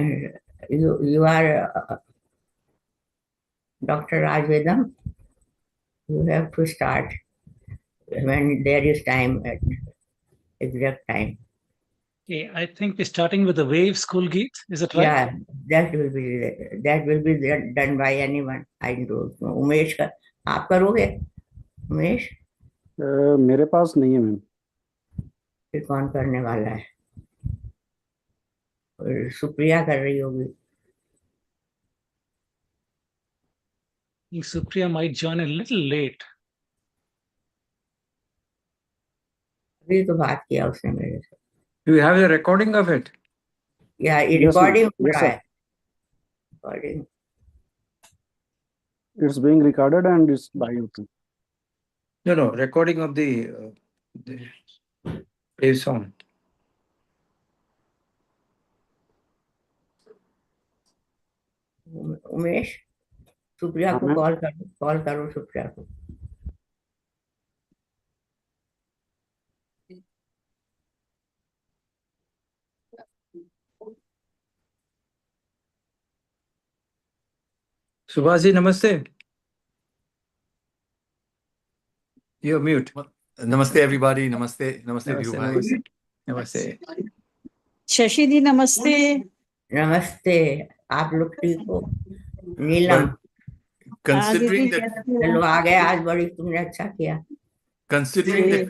And you are Dr. Rajvedam. You have to start when there is time, at exact time. Okay, I think we're starting with the Wave School Geet. Is it right? Yeah, that will be done by anyone. I don't know. Umesh का आप करोगे? उमेश मेरे पास नहीं है ma'am. फिर कौन करने वाला है? और सुप्रिया कर रही होगी। I think Supriya might join a little late. अभी तो बात किया उसने मेरे से। Do you have the recording of it? Yeah, Yes, recording ma'am. हो Yes, रहा sir. है। Recording. It's being recorded and it's by YouTube. No, recording of the play song. Umesh Supriya को हाँ, कॉल करो सुप्रिया को। Subhashi, namaste. You're mute. Namaste, everybody. Namaste, view bhai. Namaste. Namaste. Shashi दी नमस्ते। नमस्ते, आप लोग ठीक हो? नीलम Considering that चलो आ गए आज, बड़ी तुमने अच्छा किया। considering that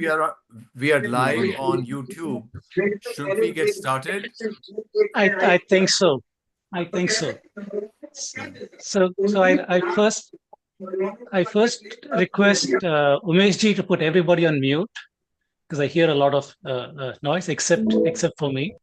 we are live on YouTube, should we get started? I think so. I think so. So I first request Umesh ji to put everybody on mute because I hear a lot of noise except for me.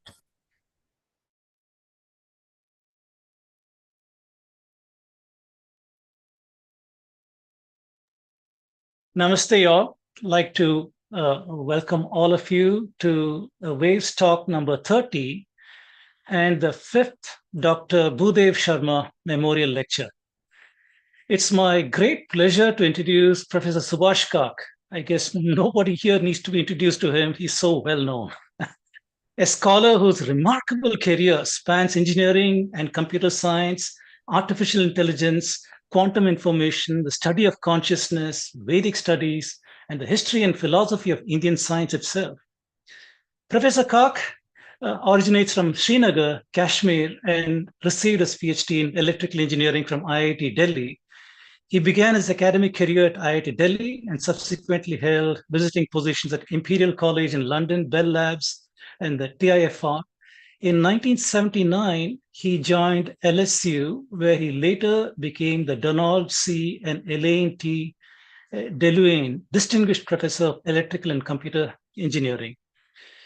Namaste, y'all. I'd like to welcome all of you to Waves Talk number 30 and the 5th Dr. Bhudev Sharma Memorial Lecture. It's my great pleasure to introduce Professor Subhash Kak. I guess nobody here needs to be introduced to him. He's so well known. A scholar whose remarkable career spans engineering and computer science, artificial intelligence, quantum information, the study of consciousness, Vedic studies, and the history and philosophy of Indian science itself. Professor Kak originates from Srinagar, Kashmir, and received his PhD in electrical engineering from IIT Delhi. He began his academic career at IIT Delhi and subsequently held visiting positions at Imperial College in London, Bell Labs, and the TIFR. In 1979, he joined LSU, where he later became the Donald C. and Elaine T. DeLuane Distinguished Professor of Electrical and Computer Engineering.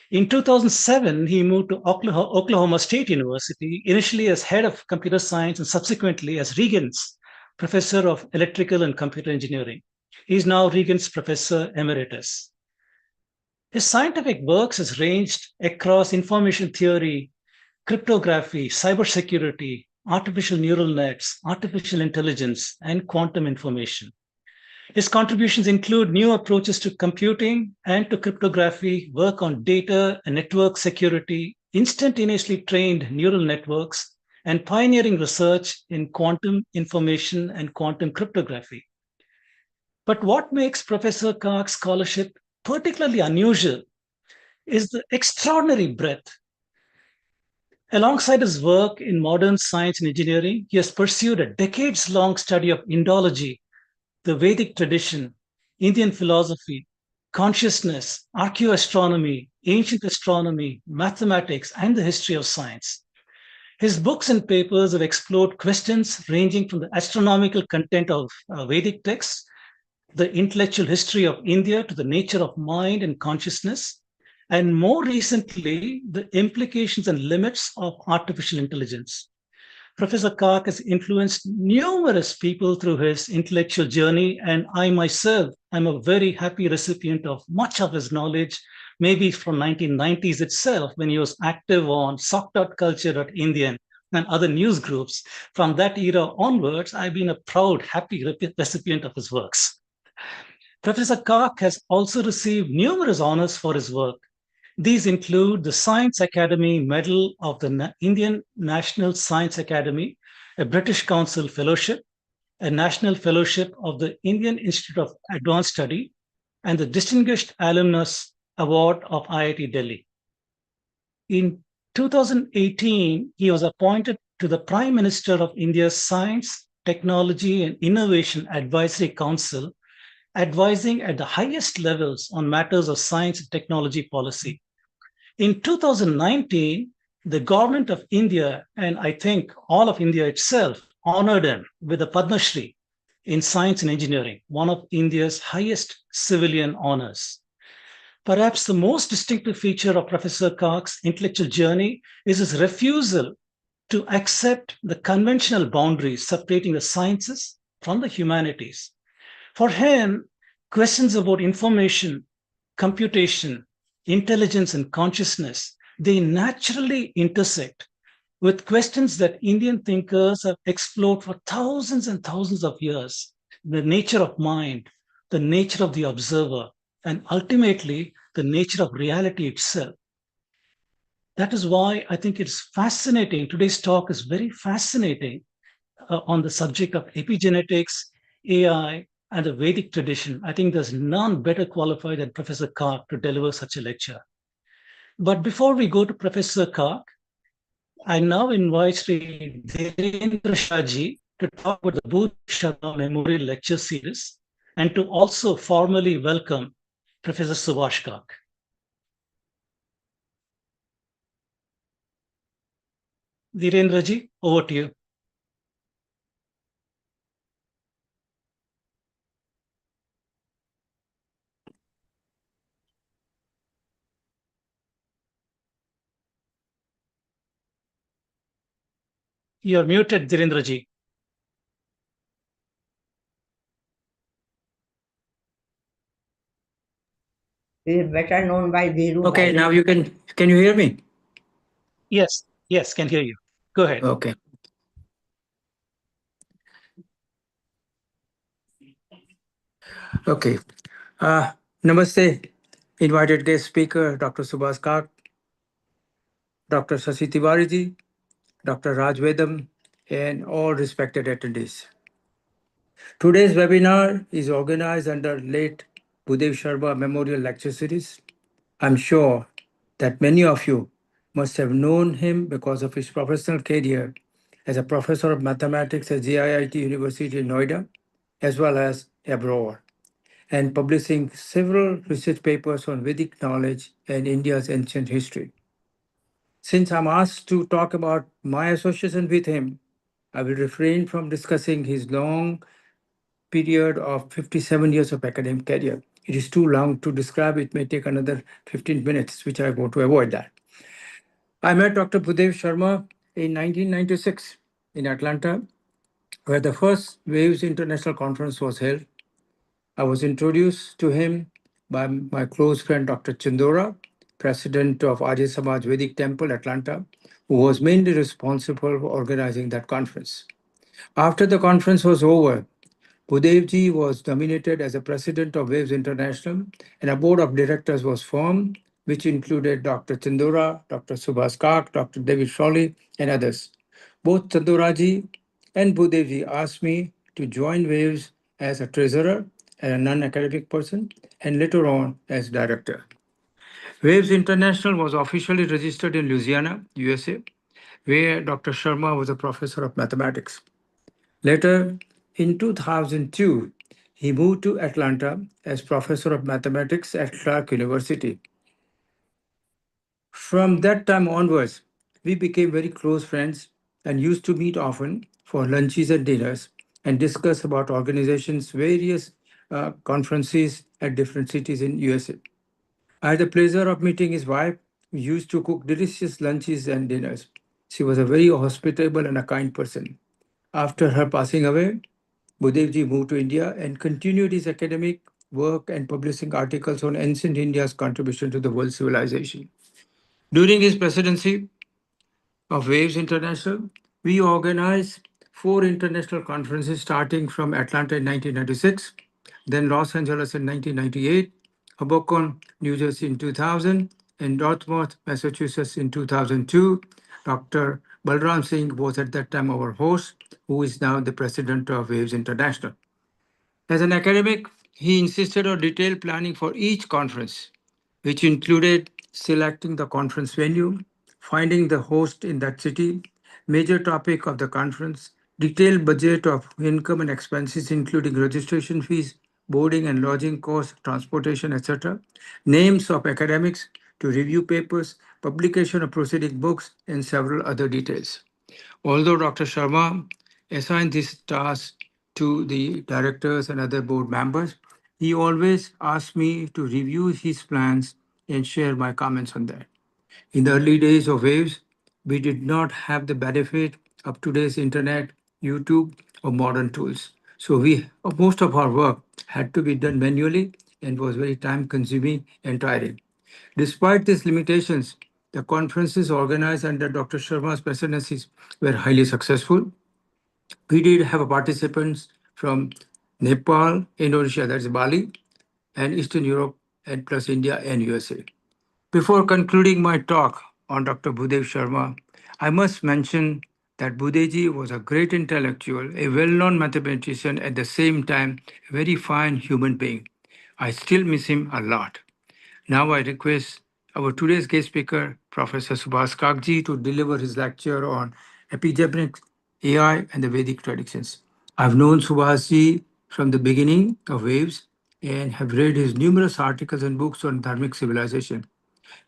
In 2007, he moved to Oklahoma State University, initially as head of computer science and subsequently as Regents Professor of Electrical and Computer Engineering. He is now Regents Professor Emeritus. His scientific works has ranged across information theory, cryptography, cybersecurity, artificial neural nets, artificial intelligence, and quantum information. His contributions include new approaches to computing and to cryptography, work on data and network security, instantaneously trained neural networks, and pioneering research in quantum information and quantum cryptography. But what makes Professor Kak's scholarship particularly unusual is the extraordinary breadth. Alongside his work in modern science and engineering, he has pursued a decades-long study of Indology, the Vedic tradition, Indian philosophy, consciousness, archaeoastronomy, ancient astronomy, mathematics, and the history of science. His books and papers have explored questions ranging from the astronomical content of Vedic texts, the intellectual history of India, to the nature of mind and consciousness, and more recently, the implications and limits of artificial intelligence. Professor Kak has influenced numerous people through his intellectual journey, and I myself am a very happy recipient of much of his knowledge, maybe from 1990s itself, when he was active on sock.culture.indian and other news groups. From that era onwards, I've been a proud, happy recipient of his works. Professor Kak has also received numerous honors for his work. These include the Science Academy Medal of the Indian National Science Academy, a British Council Fellowship, a National Fellowship of the Indian Institute of Advanced Study, and the Distinguished Alumnus Award of IIT Delhi. In 2018, he was appointed to the Prime Minister of India's Science, Technology, and Innovation Advisory Council, advising at the highest levels on matters of science and technology policy. In 2019, the government of India, and I think all of India itself, honored him with the Padma Shri in science and engineering, one of India's highest civilian honors. Perhaps the most distinctive feature of Professor Kak's intellectual journey is his refusal to accept the conventional boundaries separating the sciences from the humanities. For him, questions about information, computation, intelligence, and consciousness, they naturally intersect with questions that Indian thinkers have explored for thousands and thousands of years: the nature of mind, the nature of the observer, and ultimately the nature of reality itself. That is why I think it's fascinating. Today's talk is very fascinating on the subject of epigenetics, AI, and the Vedic tradition. I think there's none better qualified than Professor Kark to deliver such a lecture. But before we go to Professor Kark, I now invite Sri Dhirendra Shahji to talk about the Bhudev Sharma Memorial Lecture Series and to also formally welcome Professor Subhash Kark. Dhirendra ji, over to you. You're muted, Dhirendra ji. He is better known by Dhiru. Okay, now you can you hear me? Yes, yes, can hear you. Go ahead. Okay. Okay. Namaste, invited guest speaker, Dr. Subhash Kak, Dr. Shashi Tiwari ji, Dr. Raj Vedam, and all respected attendees. Today's webinar is organized under late Bhudev Sharma Memorial Lecture Series. I'm sure that many of you must have known him because of his professional career as a professor of mathematics at JIIT University in Noida, as well as abroad, and publishing several research papers on Vedic knowledge and India's ancient history. Since I'm asked to talk about my association with him, I will refrain from discussing his long period of 57 years of academic career. It is too long to describe. It may take another 15 minutes, which I want to avoid that. I met Dr. Bhudev Sharma in 1996 in Atlanta, where the first WAVES International Conference was held. I was introduced to him by my close friend, Dr. Chindora, president of Arya Samaj Vedic Temple, Atlanta, who was mainly responsible for organizing that conference. After the conference was over, Budevji was nominated as the president of WAVES International, and a board of directors was formed, which included Dr. Chindora, Dr. Subhas Kak, Dr. David Shawley, and others. Both Chandoraji and Budevji asked me to join WAVES as a treasurer and a non-academic person, and later on as director. WAVES International was officially registered in Louisiana, USA, where Dr. Sharma was a professor of mathematics. Later, in 2002, he moved to Atlanta as professor of mathematics at Clark University. From that time onwards, we became very close friends and used to meet often for lunches and dinners and discuss about organizations' various conferences at different cities in USA. I had the pleasure of meeting his wife, who used to cook delicious lunches and dinners. She was a very hospitable and a kind person. After her passing away, Budevji moved to India and continued his academic work and publishing articles on ancient India's contribution to the world civilization. During his presidency of WAVES International, we organized 4 international conferences starting from Atlanta in 1996, then Los Angeles in 1998, Hoboken, New Jersey in 2000, in Dartmouth, Massachusetts in 2002. Dr. Balram Singh was at that time our host, who is now the president of Waves International. As an academic, he insisted on detailed planning for each conference, which included selecting the conference venue, finding the host in that city, major topic of the conference, detailed budget of income and expenses, including registration fees, boarding and lodging costs, transportation, etc., names of academics to review papers, publication of proceeding books, and several other details. Although Dr. Sharma assigned this task to the directors and other board members, he always asked me to review his plans and share my comments on that. In the early days of Waves, we did not have the benefit of today's internet, YouTube, or modern tools. So most of our work had to be done manually and was very time consuming and tiring. Despite these limitations, the conferences organized under Dr. Sharma's presidencies were highly successful. We did have participants from Nepal, Indonesia, that's Bali, and Eastern Europe, and plus India and USA. Before concluding my talk on Dr. Bhudev Sharma, I must mention that Bhudevji was a great intellectual, a well-known mathematician, at the same time, a very fine human being. I still miss him a lot. Now I request our today's guest speaker, Professor Subhas Kakji, to deliver his lecture on epigenetics, AI, and the Vedic traditions. I've known Subhasji from the beginning of Waves and have read his numerous articles and books on dharmic civilization.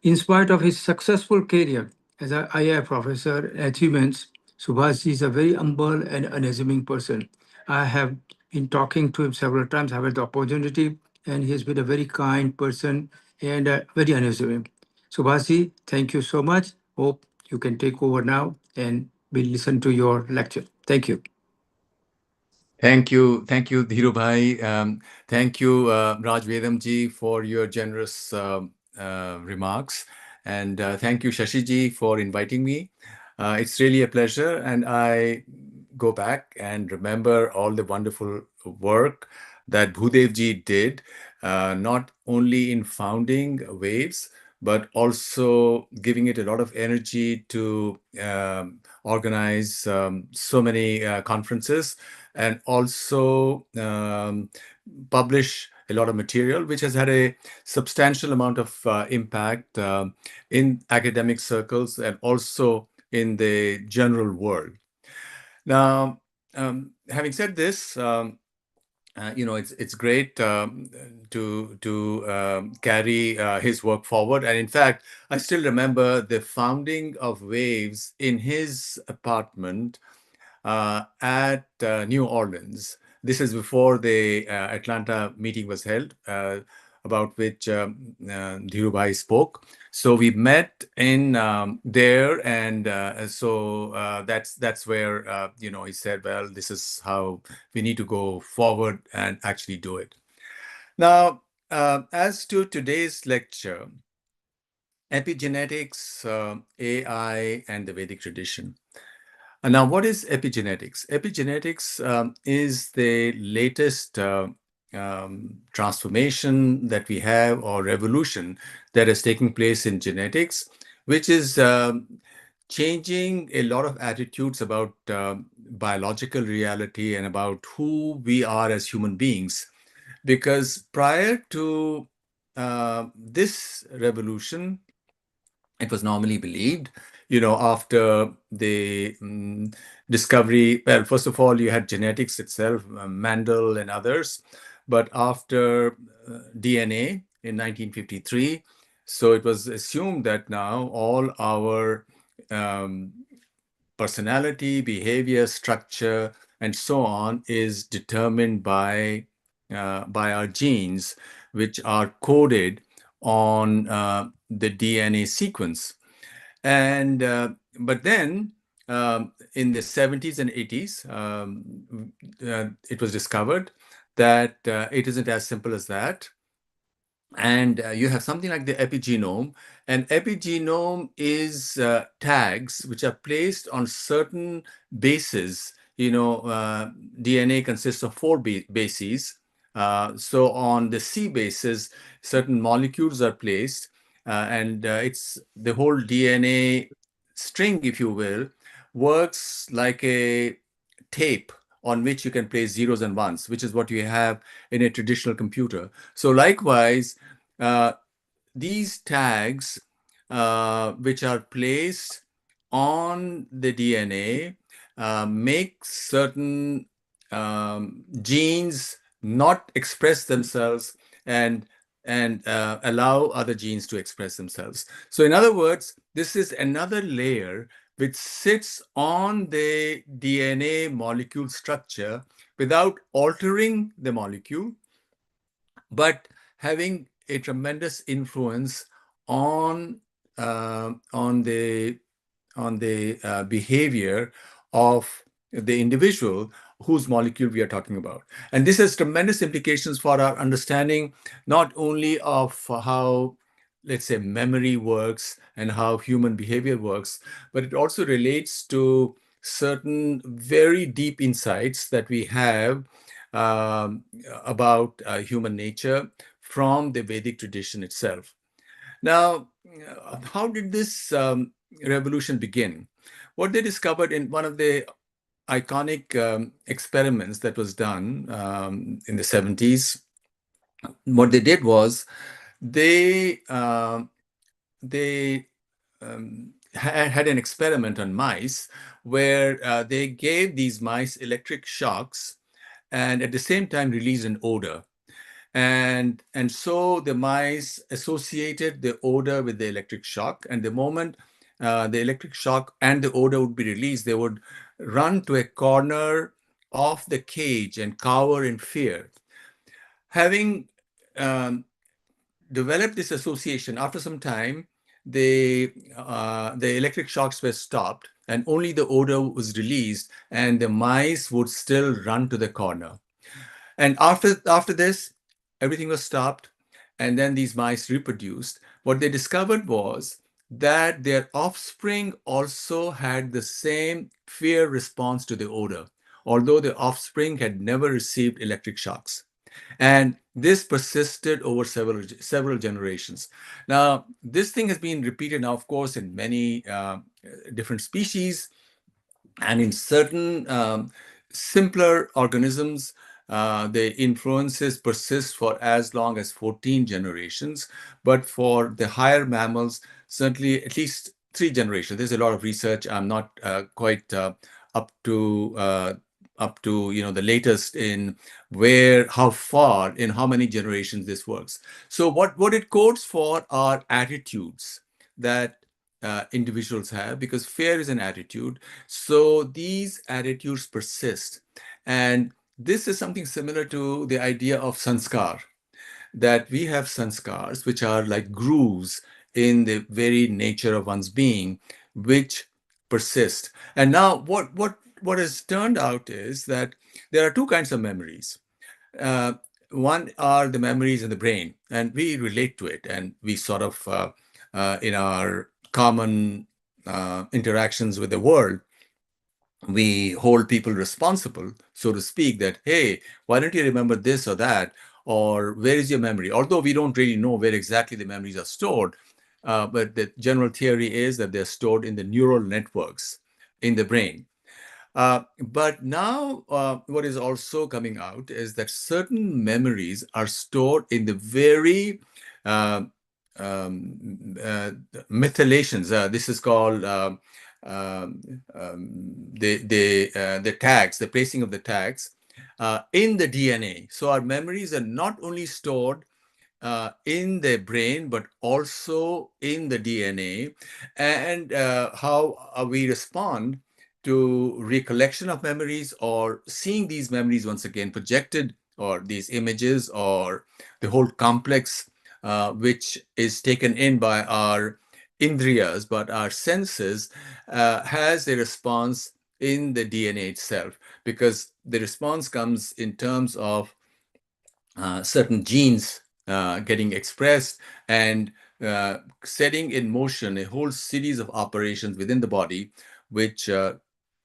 In spite of his successful career as an IA professor and achievements, Subhash is a very humble and unassuming person. I have been talking to him several times. I had the opportunity, and he has been a very kind person and very unassuming. Subhashi, thank you so much. Hope you can take over now and we'll listen to your lecture. Thank you. Thank you, Dhiru Bhai. Thank you, Raj Vedam ji, for your generous remarks, and thank you, Shashi ji, for inviting me. It's really a pleasure, and I go back and remember all the wonderful work that Bhudev ji did, not only in founding Waves, but also giving it a lot of energy to organize so many conferences, and also publish a lot of material, which has had a substantial amount of impact in academic circles and also in the general world. Now, having said this, it's great to carry his work forward. And in fact, I still remember the founding of Waves in his apartment at New Orleans. This is before the Atlanta meeting was held, about which Dhirubhai spoke. So we met in there, and so that's where he said, "Well, this is how we need to go forward and actually do it." Now, as to today's lecture, epigenetics, AI, and the Vedic tradition. Now, what is epigenetics? Epigenetics is the latest transformation that we have, or revolution that is taking place in genetics, which is changing a lot of attitudes about biological reality and about who we are as human beings. Because prior to this revolution, it was normally believed, after the discovery, well, first of all, you had genetics itself, Mendel and others, but after DNA in 1953, so it was assumed that now all our personality, behavior, structure, and so on is determined by our genes, which are coded on the DNA sequence. And but then in the 70s and 80s, it was discovered that it isn't as simple as that. And you have something like the epigenome. And epigenome is tags which are placed on certain bases. DNA consists of 4 bases. So on the C bases, certain molecules are placed, and it's the whole DNA string, if you will, works like a tape on which you can place zeros and ones, which is what you have in a traditional computer. So likewise, these tags, which are placed on the DNA, make certain genes not express themselves and allow other genes to express themselves. So in other words, this is another layer which sits on the DNA molecule structure without altering the molecule, but having a tremendous influence on the behavior of the individual whose molecule we are talking about. And this has tremendous implications for our understanding, not only of how, let's say, memory works and how human behavior works, but it also relates to certain very deep insights that we have um, about human nature from the Vedic tradition itself. Now, how did this revolution begin? What they discovered in one of the iconic experiments that was done in the 70s, what they did was they had an experiment on mice where they gave these mice electric shocks and at the same time released an odor. And so the mice associated the odor with the electric shock, and the moment the electric shock and the odor would be released, they would run to a corner of the cage and cower in fear. Having developed this association, after some time, the electric shocks were stopped and only the odor was released, and the mice would still run to the corner. And after this, everything was stopped, and then these mice reproduced. What they discovered was that their offspring also had the same fear response to the odor, although the offspring had never received electric shocks. And this persisted over several generations. Now, this thing has been repeated now, of course, in many different species, and in certain simpler organisms, the influences persist for as long as 14 generations. But for the higher mammals, certainly at least 3 generations. There's a lot of research. I'm not quite up to the latest in how far, in how many generations this works. So what it codes for are attitudes that individuals have, because fear is an attitude. So these attitudes persist. And this is something similar to the idea of sanskar, that we have sanskars, which are like grooves in the very nature of one's being, which persist. And now what has turned out is that there are two kinds of memories. One are the memories in the brain, and we relate to it, and we sort of, in our common interactions with the world, we hold people responsible, so to speak, that, hey, why don't you remember this or that? Or where is your memory? Although we don't really know where exactly the memories are stored, but the general theory is that they're stored in the neural networks in the brain. But now, what is also coming out is that certain memories are stored in the very uh, methylations. This is called the tags, the placing of the tags in the DNA. So our memories are not only stored in the brain, but also in the DNA, and how we respond to recollection of memories or seeing these memories once again projected, or these images, or the whole complex which is taken in by our indriyas, but our senses, has a response in the DNA itself, because the response comes in terms of certain genes getting expressed and setting in motion a whole series of operations within the body, which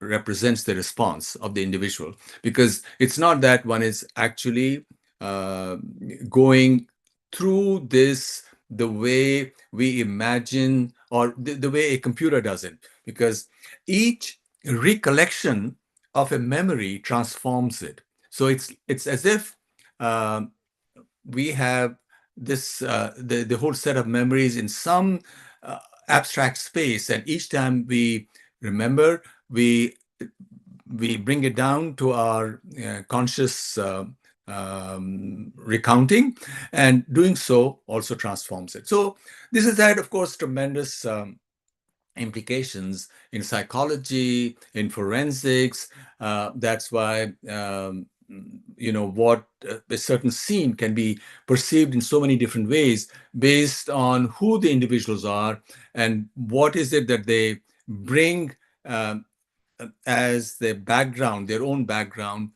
represents the response of the individual. Because it's not that one is actually going through this the way we imagine or the way a computer does it, because each recollection of a memory transforms it. So it's as if we have this the whole set of memories in some abstract space, and each time we remember, we bring it down to our conscious recounting, and doing so also transforms it. So this has had, of course, tremendous implications in psychology, in forensics. That's why what a certain scene can be perceived in so many different ways based on who the individuals are and what is it that they bring as their background, their own background,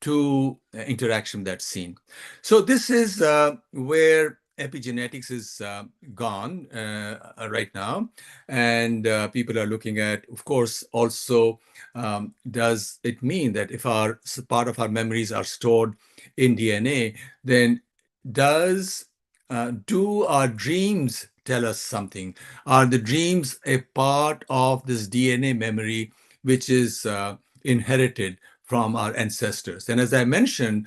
to interaction with that scene. So this is where epigenetics is gone right now, and people are looking at, of course, also does it mean that if part of our memories are stored in DNA, then do our dreams tell us something? Are the dreams a part of this DNA memory which is inherited from our ancestors? And as I mentioned,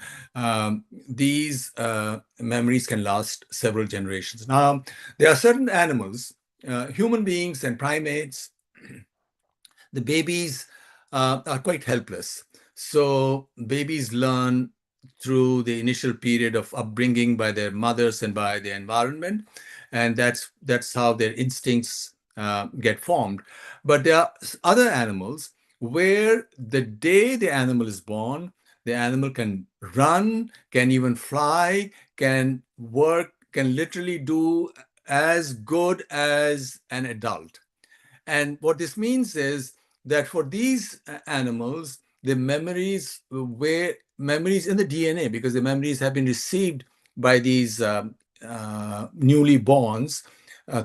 these memories can last several generations. Now, there are certain animals, human beings and primates, the babies are quite helpless. So babies learn through the initial period of upbringing by their mothers and by the environment, and that's how their instincts get formed. But there are other animals where the day the animal is born, the animal can run, can even fly, can work, can literally do as good as an adult. And what this means is that for these animals, the memories were memories in the DNA, because the memories have been received by these newly borns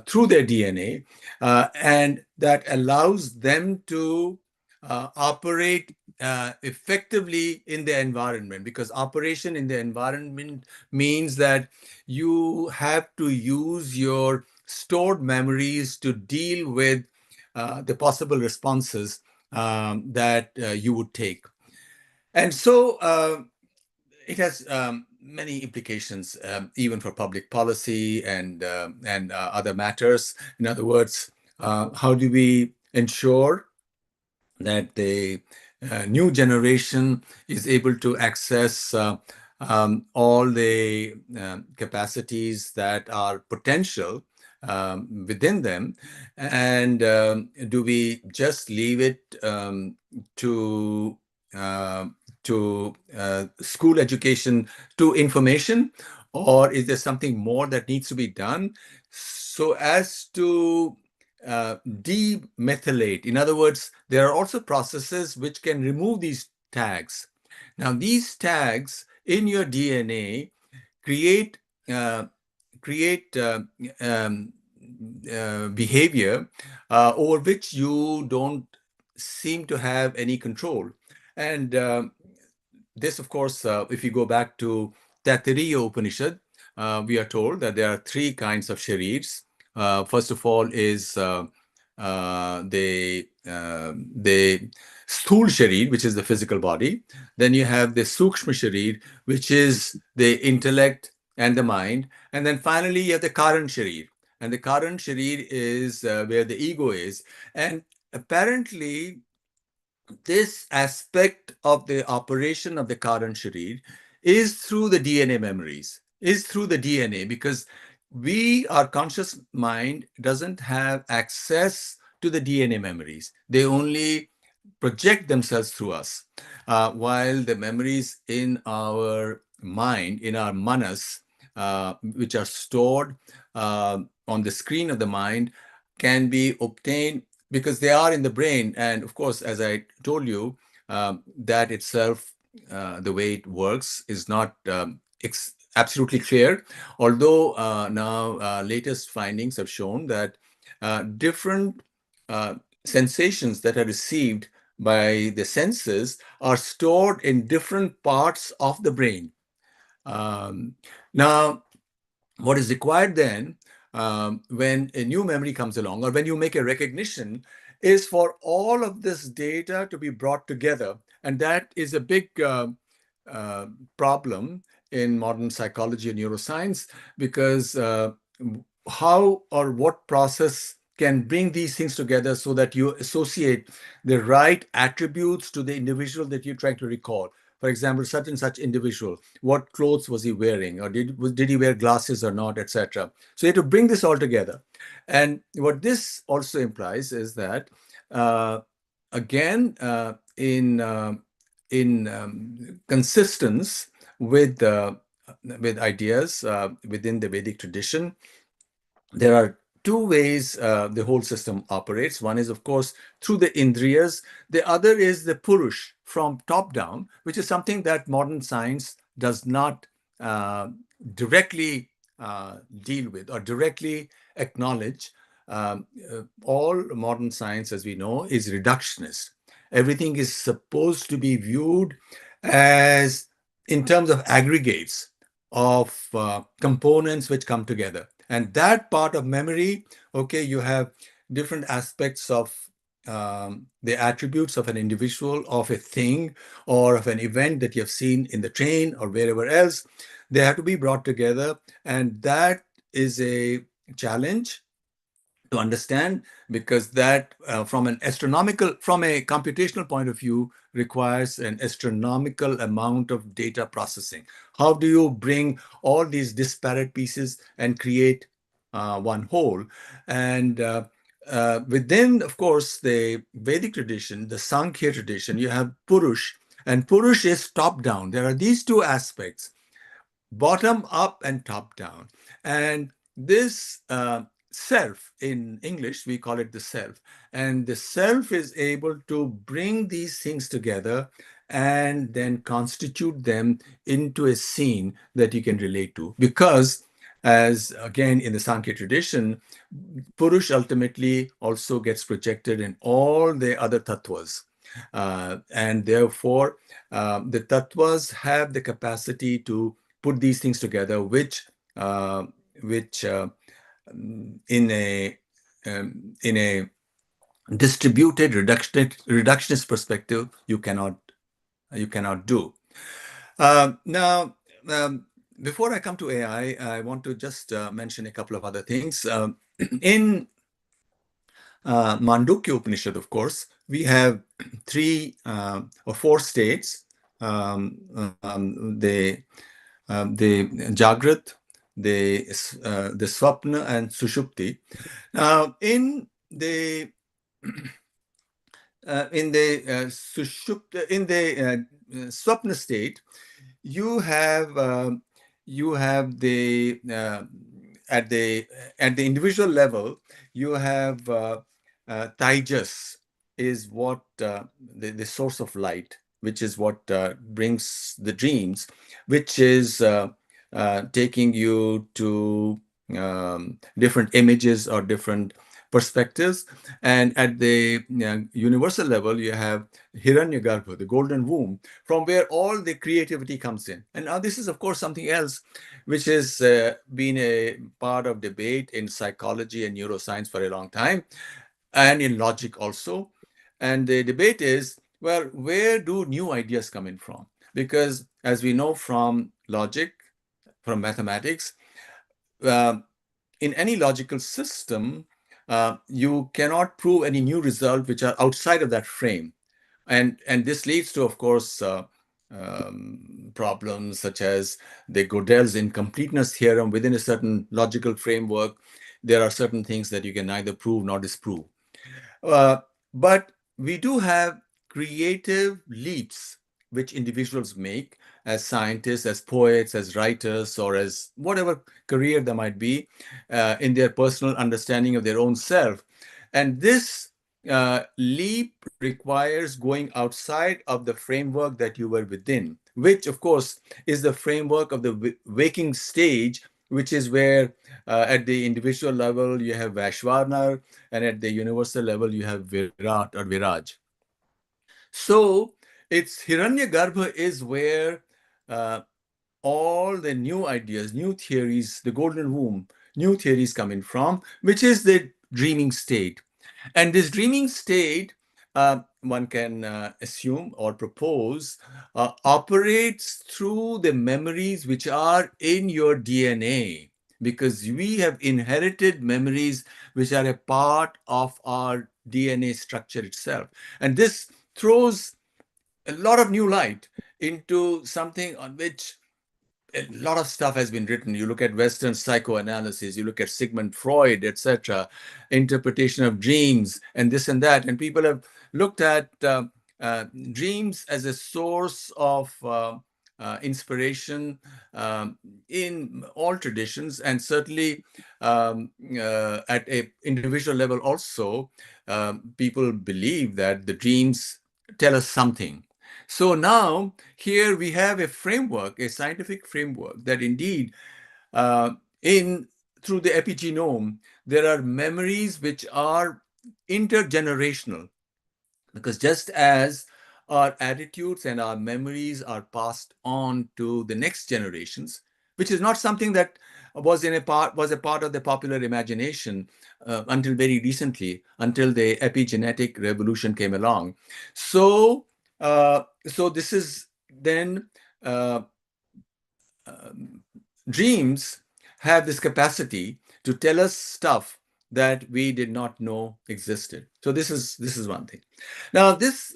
through their DNA, and that allows them to operate effectively in the environment, because operation in the environment means that you have to use your stored memories to deal with the possible responses that you would take. And so it has many implications, even for public policy and other matters. In other words, how do we ensure that the new generation is able to access all the capacities that are potential within them? And do we just leave it to school education, to information, or is there something more that needs to be done so as to demethylate? In other words, there are also processes which can remove these tags. Now, these tags in your DNA create behavior over which you don't seem to have any control. And this, of course, if you go back to Taittiriya Upanishad, we are told that there are three kinds of sharirs. First of all is the sthul sharir, which is the physical body. Then you have the sukshma sharir, which is the intellect and the mind. And then finally, you have the karan sharir. And the karan sharir is where the ego is. And apparently, this aspect of the operation of the Karan Sharir is through the DNA memories, is through the DNA, because our conscious mind doesn't have access to the DNA memories. They only project themselves through us, while the memories in our mind, in our manas, which are stored on the screen of the mind, can be obtained because they are in the brain. And of course, as I told you, that itself, the way it works, is not absolutely clear. Although now latest findings have shown that different sensations that are received by the senses are stored in different parts of the brain. Now, what is required then when a new memory comes along or when you make a recognition is for all of this data to be brought together. And that is a big problem in modern psychology and neuroscience, because how or what process can bring these things together so that you associate the right attributes to the individual that you're trying to recall. For example, such and such individual, what clothes was he wearing, or did he wear glasses or not, etc. So you have to bring this all together. And what this also implies is that, again, in consistence with ideas within the Vedic tradition, there are two ways the whole system operates. One is, of course, through the indriyas. The other is the purush, from top down, which is something that modern science does not directly deal with or directly acknowledge. All modern science, as we know, is reductionist. Everything is supposed to be viewed as in terms of aggregates of components which come together. And that part of memory, okay, you have different aspects of the attributes of an individual, of a thing, or of an event that you have seen in the train or wherever else. They have to be brought together. And that is a challenge to understand, because that from a computational point of view, requires an astronomical amount of data processing. How do you bring all these disparate pieces and create one whole? And within, of course, the Vedic tradition, the Sankhya tradition, you have Purush, and Purush is top down. There are these two aspects, bottom up and top down. And this self, in English, we call it the self. And the self is able to bring these things together and then constitute them into a scene that you can relate to. Because, as again in the Sankhya tradition, Purush ultimately also gets projected in all the other tattvas. And therefore, the tattvas have the capacity to put these things together, which in a distributed reductionist perspective you cannot do. Now, before I come to AI, I want to just mention a couple of other things. In Mandukya Upanishad, of course, we have three or four states: the Jagrat, the Swapna, and Sushupti. Now, in the Swapna state, you have the at the individual level, you have Tejas is what the source of light, which is what brings the dreams, which is taking you to different images or different perspectives. And at the universal level, you have Hiranyagarbha, the golden womb, from where all the creativity comes in. And now this is, of course, something else which has been a part of debate in psychology and neuroscience for a long time, and in logic also. And the debate is, well, where do new ideas come in from? Because as we know from logic, from mathematics, in any logical system, you cannot prove any new result which are outside of that frame. And this leads to, of course, problems such as the Gödel's incompleteness theorem. Within a certain logical framework, there are certain things that you can neither prove nor disprove. But we do have creative leaps which individuals make as scientists, as poets, as writers, or as whatever career there might be in their personal understanding of their own self. And this leap requires going outside of the framework that you were within, which, of course, is the framework of the waking stage, which is where at the individual level you have Vaishvanar, and at the universal level you have Virat or Viraj. So it's Hiranyagarbha is where all the new ideas, new theories, the golden womb, new theories coming from, which is the dreaming state. And this dreaming state, one can assume or propose, operates through the memories which are in your DNA, because we have inherited memories which are a part of our DNA structure itself. And this throws a lot of new light into something on which a lot of stuff has been written. You look at Western psychoanalysis, you look at Sigmund Freud, etc., interpretation of dreams, and this and that. And people have looked at dreams as a source of inspiration in all traditions, and certainly at a individual level also, people believe that the dreams tell us something. So now here we have a framework, a scientific framework, that indeed in through the epigenome, there are memories which are intergenerational, because just as our attitudes and our memories are passed on to the next generations, which is not something that was a part of the popular imagination until very recently, until the epigenetic revolution came along. So so this is then dreams have this capacity to tell us stuff that we did not know existed. So this is one thing. Now this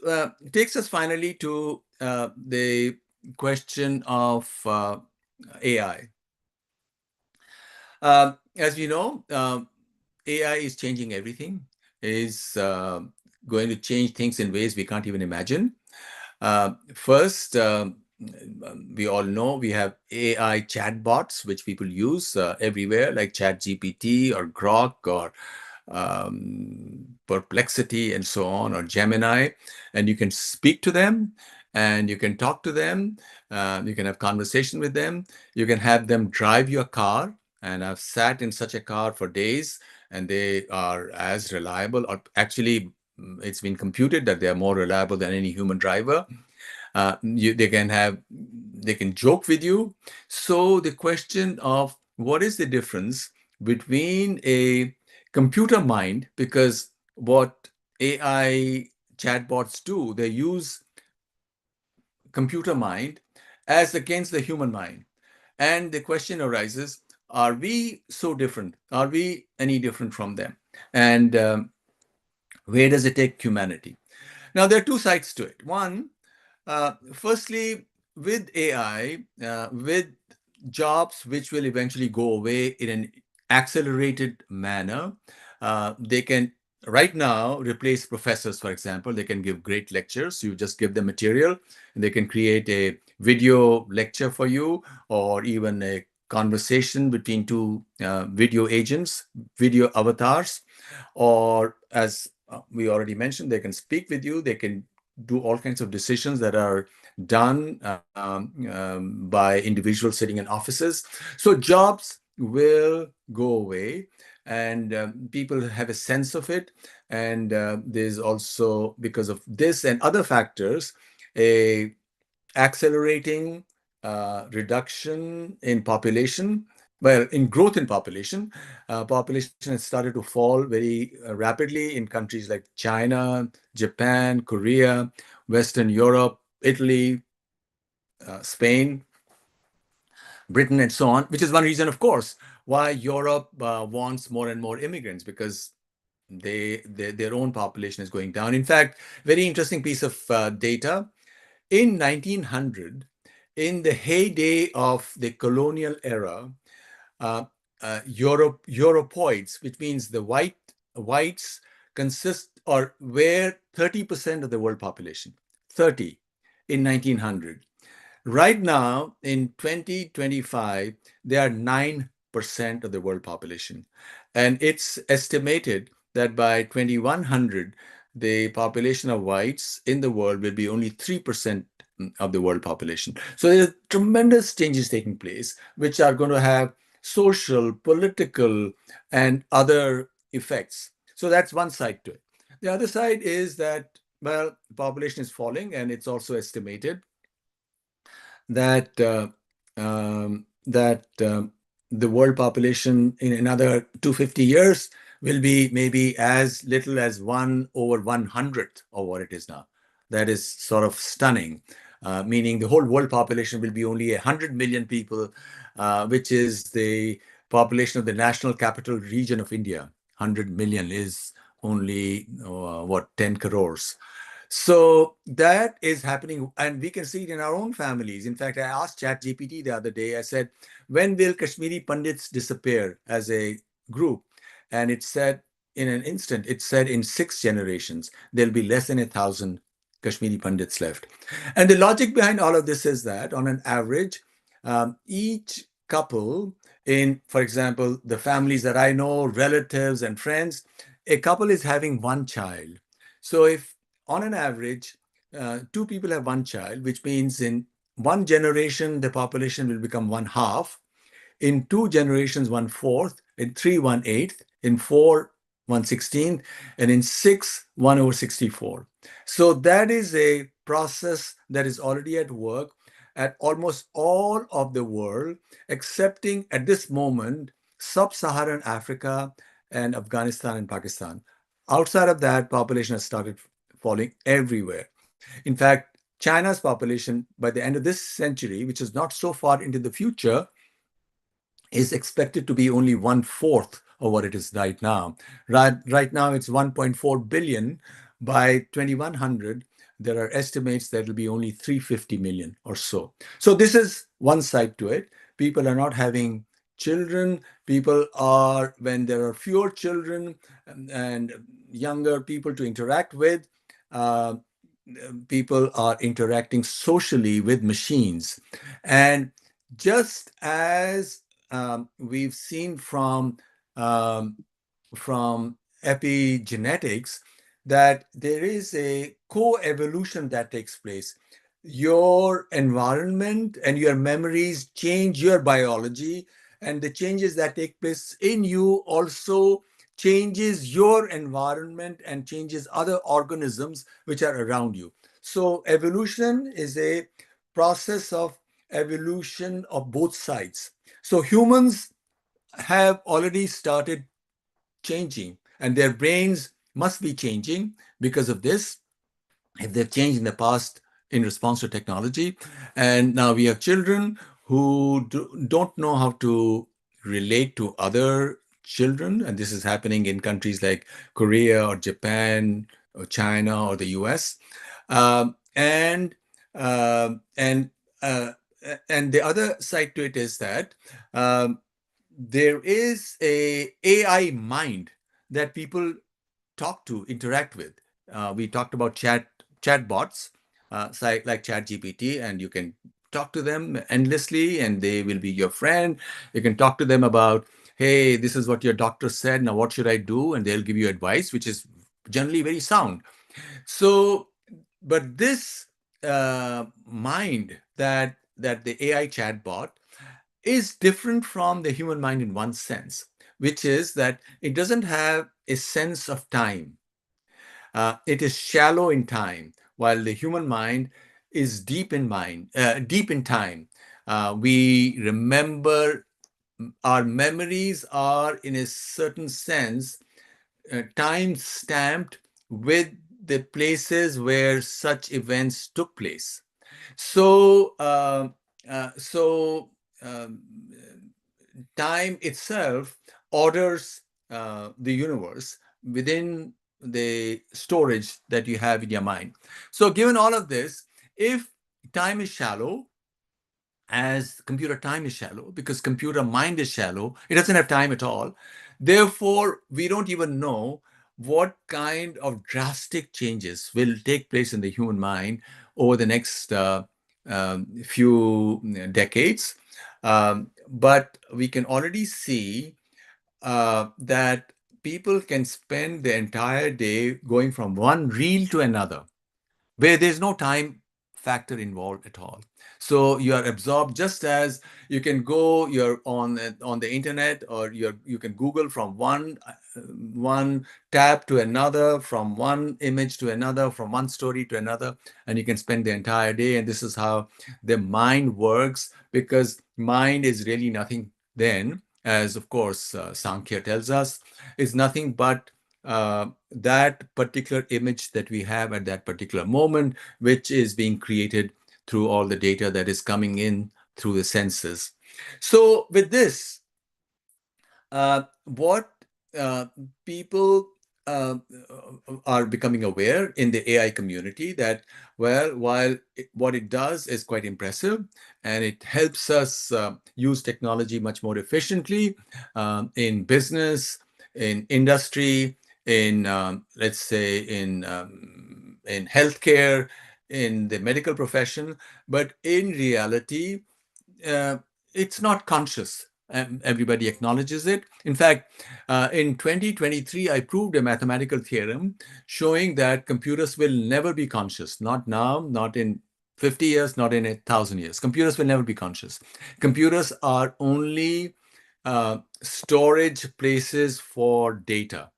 takes us finally to the question of AI. As we know, AI is changing everything, is going to change things in ways we can't even imagine. First, we all know we have AI chatbots, which people use everywhere, like ChatGPT or Grok or Perplexity and so on, or Gemini. And you can speak to them and you can talk to them. You can have conversation with them. You can have them drive your car. And I've sat in such a car for days, and they are as reliable, or actually, it's been computed that they are more reliable than any human driver. They can joke with you. So the question of what is the difference between a computer mind, because what AI chatbots do, they use computer mind as against the human mind. And the question arises, are we so different? Are we any different from them? And where does it take humanity? Now, there are two sides to it. One, firstly, with AI, with jobs which will eventually go away in an accelerated manner, they can right now replace professors, for example. They can give great lectures. You just give them material, and they can create a video lecture for you, or even a conversation between two video agents, video avatars, or as we already mentioned, they can speak with you. They can do all kinds of decisions that are done by individuals sitting in offices. So jobs will go away, and people have a sense of it. And there's also, because of this and other factors, a accelerating reduction in population. Well, in growth in population. Population has started to fall very rapidly in countries like China, Japan, Korea, Western Europe, Italy, Spain, Britain, and so on, which is one reason, of course, why Europe wants more and more immigrants, because their own population is going down. In fact, very interesting piece of data. In 1900, in the heyday of the colonial era, Europoids, which means the whites, consist or were 30% of the world population. 30 in 1900. Right now, in 2025, they are 9% of the world population. And it's estimated that by 2100, the population of whites in the world will be only 3% of the world population. So there's tremendous changes taking place, which are going to have social, political, and other effects. So that's one side to it. The other side is that, well, population is falling, and it's also estimated that the world population in another 250 years will be maybe as little as 1/100th of what it is now. That is sort of stunning, meaning the whole world population will be only 100 million people, which is the population of the national capital region of India. 100 million is only, 10 crores. So that is happening, and we can see it in our own families. In fact, I asked ChatGPT the other day, I said, when will Kashmiri Pandits disappear as a group? And it said, in an instant, it said in 6 generations, there'll be less than 1,000 Kashmiri Pandits left. And the logic behind all of this is that on an average, each couple for example, the families that I know, relatives and friends, a couple is having one child. So if on an average, 2 people have one child, which means in one generation, the population will become 1/2. In 2 generations, 1/4. In 3, 1/8. In 4, 1/16. And in 6, 1/64. So that is a process that is already at work at almost all of the world, excepting at this moment, sub-Saharan Africa and Afghanistan and Pakistan. Outside of that, population has started falling everywhere. In fact, China's population by the end of this century, which is not so far into the future, is expected to be only 1/4 of what it is right now. Right now, it's 1.4 billion. By 2100, there are estimates that will be only 350 million or so. So this is one side to it. People are not having children. People are, when there are fewer children and younger people to interact with, uh, people are interacting socially with machines. And just as we've seen um, from epigenetics that there is a co-evolution that takes place. Your environment and your memories change your biology, and the changes that take place in you also changes your environment and changes other organisms which are around you. So evolution is a process of evolution of both sides. So humans have already started changing, and their brains must be changing because of this. If they've changed in the past in response to technology, and now we have children who don't know how to relate to other children, and this is happening in countries like Korea or Japan or China or the US. And and and the other side to it is that there is a AI mind that people talk to, interact with. We talked about chatbots, like ChatGPT, and you can talk to them endlessly, and they will be your friend. You can talk to them about, hey, this is what your doctor said. Now, what should I do? And they'll give you advice, which is generally very sound. So, but this mind that the AI chatbot is different from the human mind in one sense, which is that it doesn't have a sense of time. It is shallow in time, while the human mind is deep in deep in time. We remember, our memories are, in a certain sense, time stamped with the places where such events took place. So, um, time itself orders the universe within the storage that you have in your mind. So, given all of this, if time is shallow, as computer time is shallow, because computer mind is shallow, it doesn't have time at all. Therefore, we don't even know what kind of drastic changes will take place in the human mind over the next few decades. But we can already see that people can spend the entire day going from one reel to another, where there's no time factor involved at all. So you are absorbed, just as you can go, you're on the internet, or you can Google from one tab to another, from one image to another, from one story to another, and you can spend the entire day. And this is how the mind works, because mind is really nothing then, as of course Sankhya tells us, is nothing but that particular image that we have at that particular moment, which is being created through all the data that is coming in through the senses. So with this, what people are becoming aware in the AI community that, well, while what it does is quite impressive and it helps us use technology much more efficiently in business, in industry, in let's say in healthcare, in the medical profession, but in reality, uh, it's not conscious. Everybody acknowledges it. In fact, in 2023, I proved a mathematical theorem showing that computers will never be conscious. Not now, not in 50 years, not in 1,000 years. Computers will never be conscious. Computers are only storage places for data.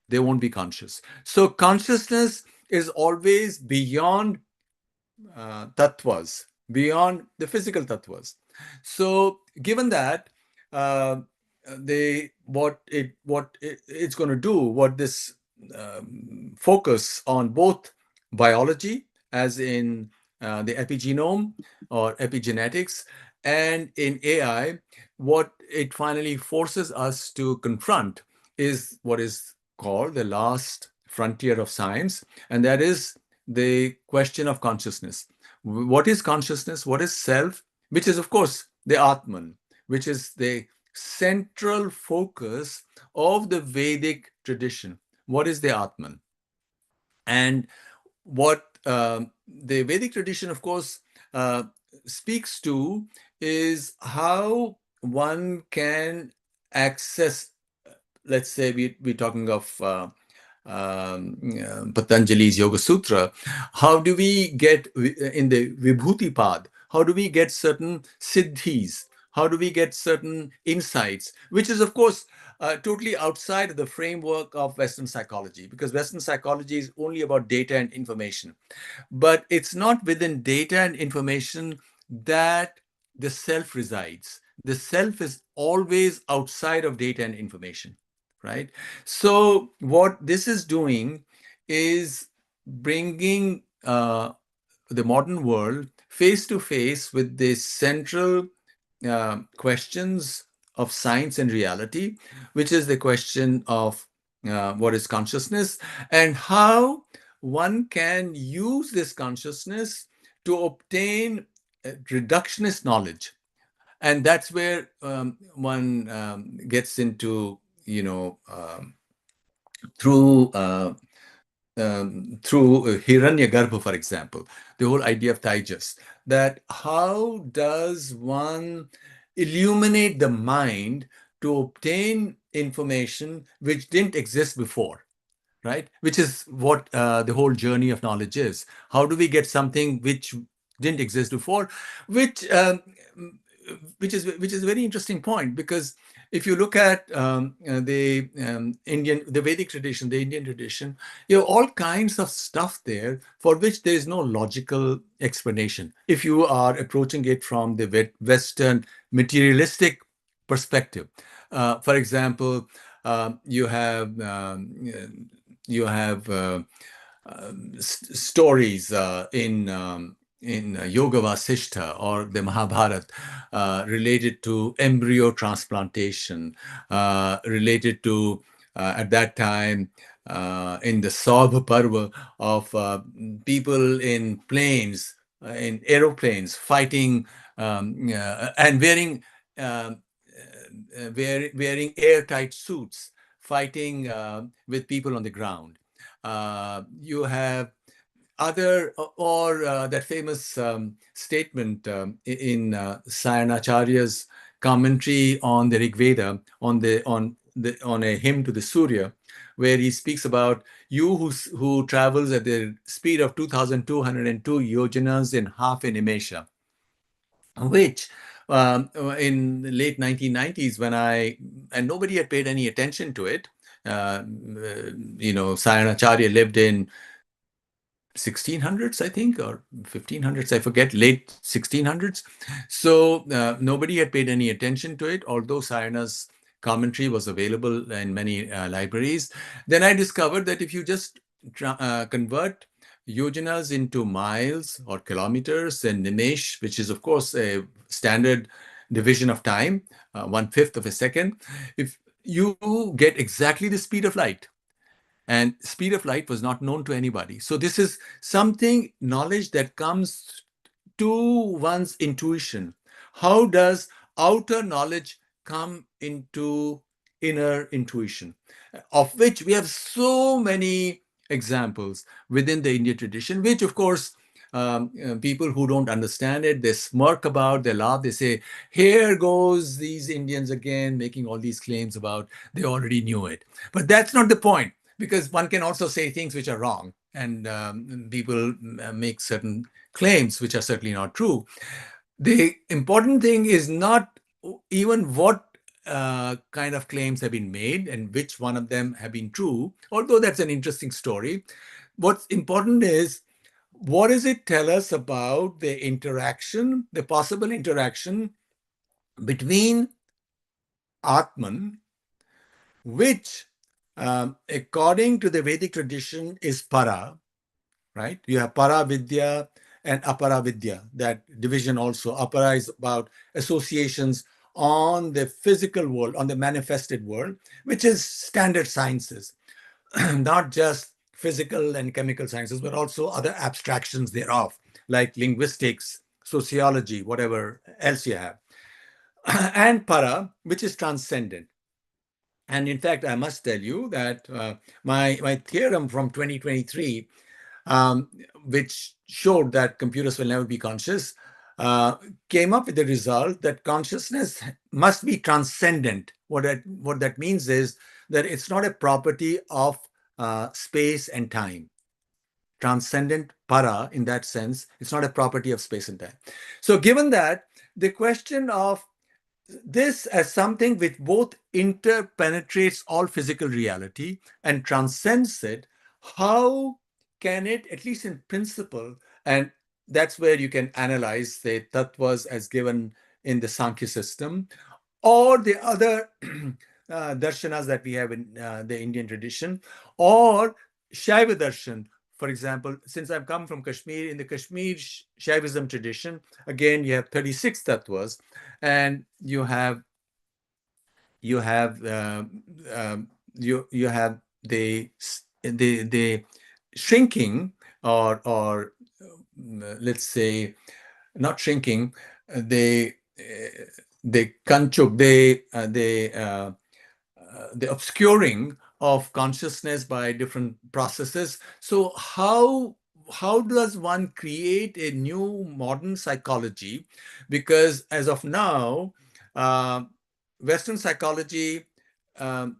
They won't be conscious. So consciousness is always beyond tattvas, beyond the physical tattvas. So, given that, it's going to do, what this focus on both biology, as in the epigenome or epigenetics, and in AI, what it finally forces us to confront is what is called the last frontier of science, and that is the question of consciousness. What is consciousness? What is self? Which is, of course, the Atman, which is the central focus of the Vedic tradition. What is the Atman? And what the Vedic tradition, of course, speaks to is how one can access, let's say we're talking of Patanjali's Yoga Sutra. How do we get in the Vibhuti Pad? How do we get certain siddhis? How do we get certain insights? Which is, of course, totally outside of the framework of Western psychology, because Western psychology is only about data and information. But it's not within data and information that the self resides. The self is always outside of data and information, right? So what this is doing is bringing the modern world face to face with the central questions of science and reality, which is the question of what is consciousness and how one can use this consciousness to obtain reductionist knowledge. And that's where one gets into, through Hiranyagarbha, for example, the whole idea of Tejas, that how does one illuminate the mind to obtain information which didn't exist before, right? Which is what the whole journey of knowledge is. How do we get something which didn't exist before, which which is a very interesting point, because if you look at the Vedic tradition, the Indian tradition, you have all kinds of stuff there for which there is no logical explanation. If you are approaching it from the Western materialistic perspective, for example, you have stories in Yoga Vasishtha or the Mahabharata related to embryo transplantation, related to at that time in the Saubha Parva of people in planes, in aeroplanes, fighting and wearing airtight suits, fighting with people on the ground. You have other, or that famous statement in Sayanacharya's commentary on the Rig Veda, on a hymn to the Surya, where he speaks about you who travels at the speed of 2,202 yojanas in half an nimesha, which in the late 1990s, and nobody had paid any attention to it. Sayanacharya lived in 1600s, I think, or 1500s, I forget, late 1600s. So nobody had paid any attention to it, although Sayana's commentary was available in many libraries. Then I discovered that if you just convert yojanas into miles or kilometers, and nimesh, which is of course a standard division of time, 1/5 of a second, if you get exactly the speed of light. And speed of light was not known to anybody. So this is something, knowledge that comes to one's intuition. How does outer knowledge come into inner intuition? Of which we have so many examples within the Indian tradition, which of course people who don't understand it, they smirk about, they laugh, they say, here goes these Indians again making all these claims about they already knew it. But that's not the point, because one can also say things which are wrong, and people make certain claims which are certainly not true. The important thing is not even what kind of claims have been made and which one of them have been true, although that's an interesting story. What's important is, what does it tell us about the interaction, the possible interaction between Atman, which, according to the Vedic tradition, is para, right? You have para vidya and apara vidya, that division also. Apara is about associations on the physical world, on the manifested world, which is standard sciences, not just physical and chemical sciences, but also other abstractions thereof, like linguistics, sociology, whatever else you have. And para, which is transcendent. And in fact, I must tell you that my theorem from 2023, which showed that computers will never be conscious, came up with the result that consciousness must be transcendent. What that means is that it's not a property of space and time. Transcendent para, in that sense, it's not a property of space and time. So given that, the question of this as something which both interpenetrates all physical reality and transcends it, how can it, at least in principle, and that's where you can analyze the tattvas as given in the Sankhya system, or the other darshanas that we have in the Indian tradition, or Shaiva darshan. For example, since I've come from Kashmir, in the Kashmir Shaivism tradition, again, you have 36 tattvas, and you have you have the shrinking, or let's say not shrinking, they kanchuk, the obscuring of consciousness by different processes. So how does one create a new modern psychology? Because as of now, Western psychology, um,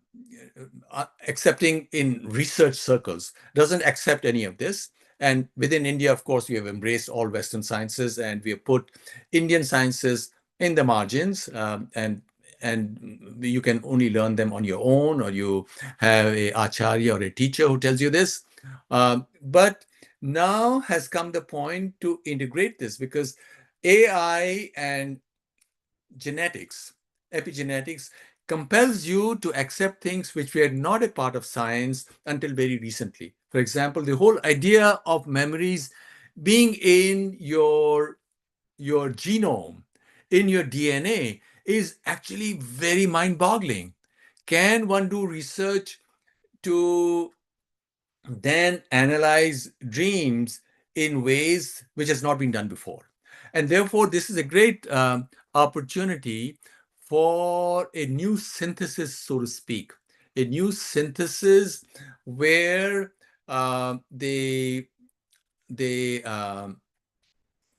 accepting in research circles, doesn't accept any of this. And within India, of course, we have embraced all Western sciences, and we have put Indian sciences in the margins, and you can only learn them on your own, or you have a acharya or a teacher who tells you this. But now has come the point to integrate this, because AI and genetics, epigenetics, compels you to accept things which were not a part of science until very recently. For example, the whole idea of memories being in your genome, in your DNA, is actually very mind-boggling. Can one do research to then analyze dreams in ways which has not been done before? And therefore, this is a great opportunity for a new synthesis, so to speak, a new synthesis where the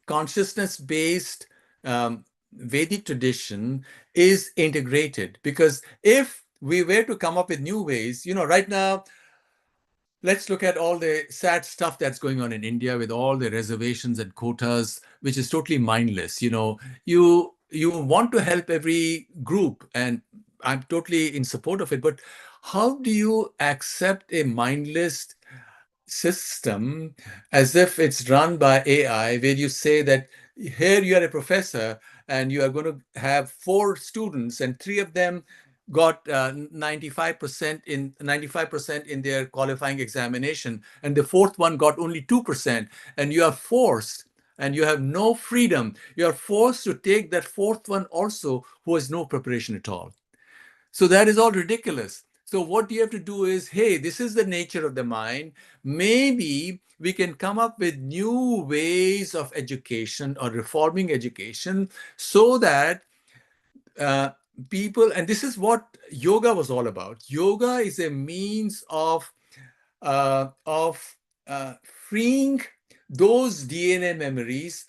consciousness-based Vedic tradition is integrated. Because if we were to come up with new ways, right now, let's look at all the sad stuff that's going on in India with all the reservations and quotas, which is totally mindless. You want to help every group, and I'm totally in support of it. But how do you accept a mindless system as if it's run by AI, where you say that here you are a professor and you are going to have 4 students and 3 of them got 95% in their qualifying examination, and the fourth one got only 2%, and you are forced and you have no freedom. You are forced to take that fourth one also who has no preparation at all. So that is all ridiculous. So what you have to do is, hey, this is the nature of the mind. Maybe we can come up with new ways of education or reforming education so that uh, people, and this is what yoga was all about. Yoga is a means of freeing those DNA memories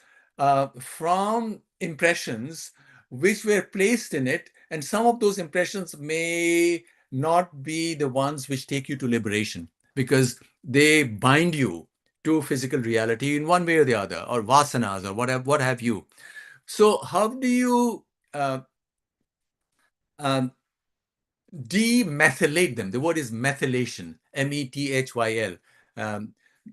from impressions which were placed in it, and some of those impressions may not be the ones which take you to liberation because they bind you to physical reality in one way or the other, or vasanas, or what have you. So how do you um, demethylate them? The word is methylation, methyl.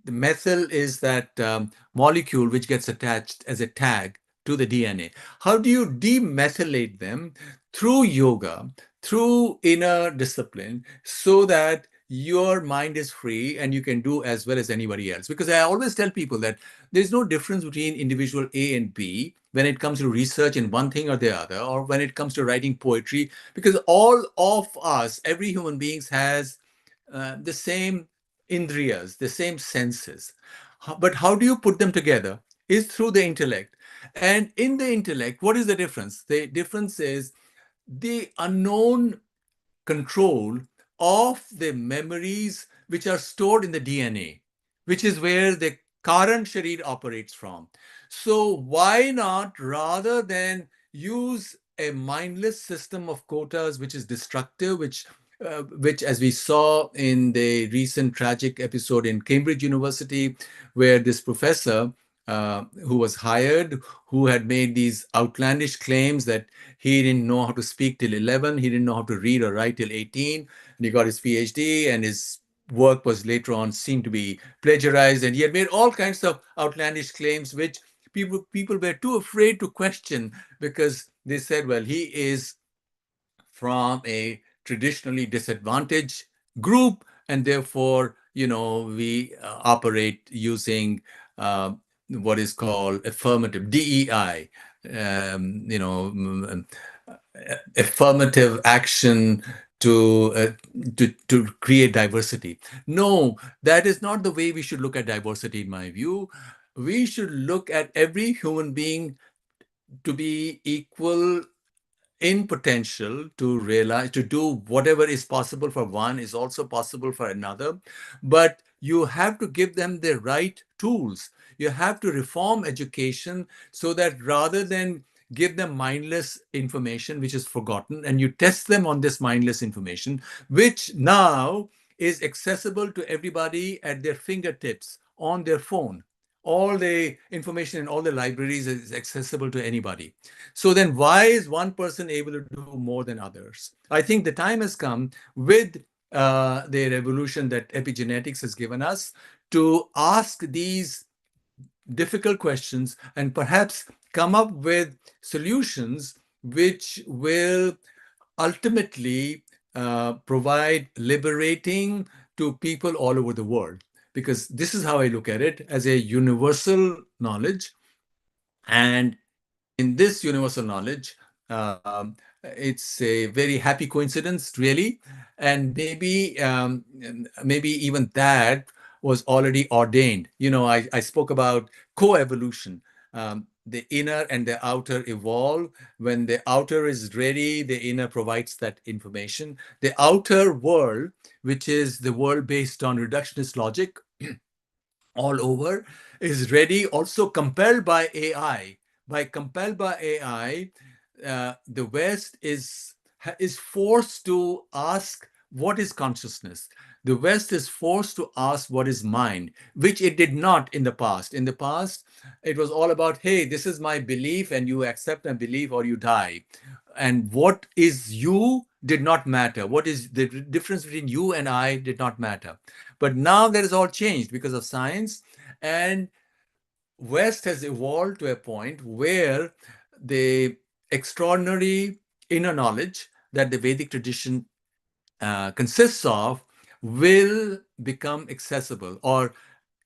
The methyl is that molecule which gets attached as a tag to the DNA. How do you demethylate them? Through yoga, through inner discipline, so that your mind is free and you can do as well as anybody else. Because I always tell people that there's no difference between individual A and B when it comes to research in one thing or the other, or when it comes to writing poetry, because all of us, every human being has the same indriyas, the same senses. But how do you put them together? Is through the intellect. And in the intellect, what is the difference? The difference is the unknown control of the memories which are stored in the DNA, which is where the Karan Sharir operates from. So why not, rather than use a mindless system of quotas, which is destructive, which, as we saw in the recent tragic episode in Cambridge University, where this professor who was hired, who had made these outlandish claims that he didn't know how to speak till 11, he didn't know how to read or write till 18, and he got his PhD, and his work was later on seemed to be plagiarized, and he had made all kinds of outlandish claims which people were too afraid to question, because they said, well, he is from a traditionally disadvantaged group, and therefore, we operate using what is called affirmative DEI, affirmative action to create diversity. No, that is not the way we should look at diversity, in my view. We should look at every human being to be equal in potential, to realize, to do whatever is possible for one is also possible for another. But you have to give them the right tools. You have to reform education so that rather than give them mindless information which is forgotten, and you test them on this mindless information, which now is accessible to everybody at their fingertips on their phone. All the information in all the libraries is accessible to anybody. So then why is one person able to do more than others? I think the time has come with the revolution that epigenetics has given us to ask these difficult questions and perhaps come up with solutions which will ultimately provide liberating to people all over the world. Because this is how I look at it, as a universal knowledge. And in this universal knowledge, it's a very happy coincidence, really, and maybe even that was already ordained. I spoke about co-evolution. The inner and the outer evolve. When the outer is ready, the inner provides that information. The outer world, which is the world based on reductionist logic, all over, is ready, also compelled by AI. Compelled by AI, the West is forced to ask, what is consciousness? The West is forced to ask, what is mind, which it did not in the past. In the past, it was all about, hey, this is my belief and you accept my belief or you die. and what is you did not matter. What is the difference between you and I did not matter. But now that is all changed because of science, and West has evolved to a point where the extraordinary inner knowledge that the Vedic tradition consists of will become accessible, or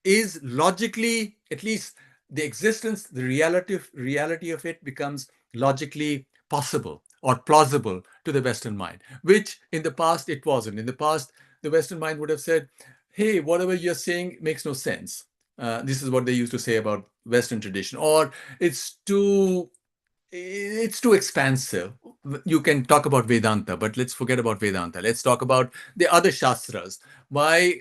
is logically, at least the existence, the reality of it becomes logically possible or plausible to the Western mind, which in the past it wasn't. In the past, the Western mind would have said, hey, whatever you're saying makes no sense. This is what they used to say about Western tradition, or it's too expansive. You can talk about Vedanta, but let's forget about Vedanta. Let's talk about the other Shastras. Why?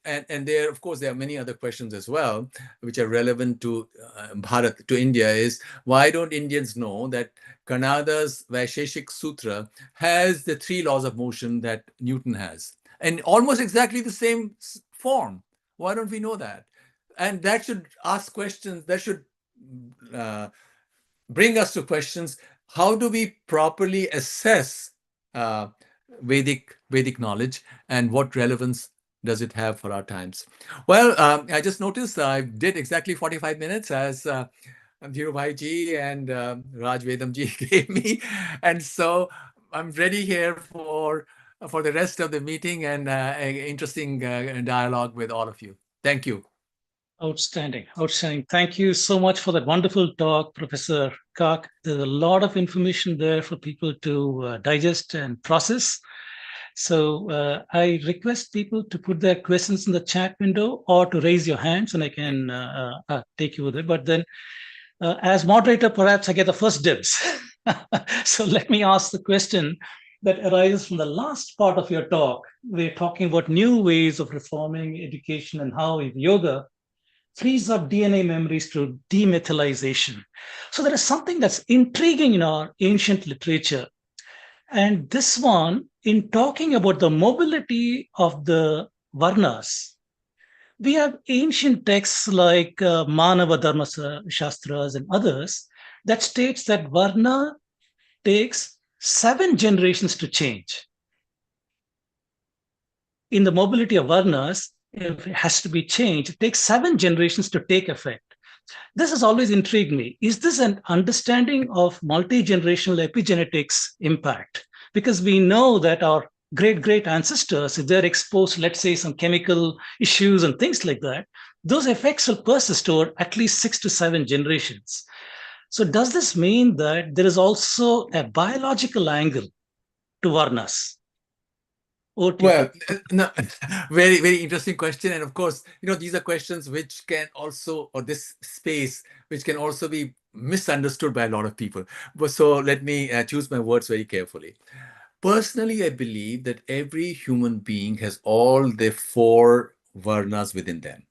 And there, of course, there are many other questions as well, which are relevant to Bharat, to India, is why don't Indians know that Kanada's Vaisheshik Sutra has the three laws of motion that Newton has, and almost exactly the same form? Why don't we know that? And that should ask questions, that should bring us to questions. How do we properly assess uh, Vedic knowledge, and what relevance does it have for our times? Well, I just noticed I did exactly 45 minutes as Dhirubhai ji and Raj Vedam ji gave me, and so I'm ready here for the rest of the meeting and interesting dialogue with all of you. Thank you. Outstanding, outstanding. Thank you so much for that wonderful talk, Professor Kak. There's a lot of information there for people to digest and process. So I request people to put their questions in the chat window or to raise your hands, and I can take you with it. But then, as moderator, perhaps I get the first dibs. So let me ask the question that arises from the last part of your talk. We're talking about new ways of reforming education and how yoga frees up DNA memories through demethylization. So there is something that's intriguing in our ancient literature. And this one, in talking about the mobility of the Varnas, we have ancient texts like Manava Dharma Shastras and others that states that Varna takes 7 generations to change. In the mobility of Varnas, if it has to be changed, it takes 7 generations to take effect. This has always intrigued me. Is this an understanding of multi-generational epigenetics impact? Because we know that our great ancestors, if they're exposed, let's say, some chemical issues and things like that, those effects will persist over at least 6 to 7 generations. So does this mean that there is also a biological angle to Varnas? Well, no, very interesting question. And of course, these are questions which can also, or this space, which can also be misunderstood by a lot of people. But so let me choose my words very carefully. Personally, I believe that every human being has all the 4 varnas within them.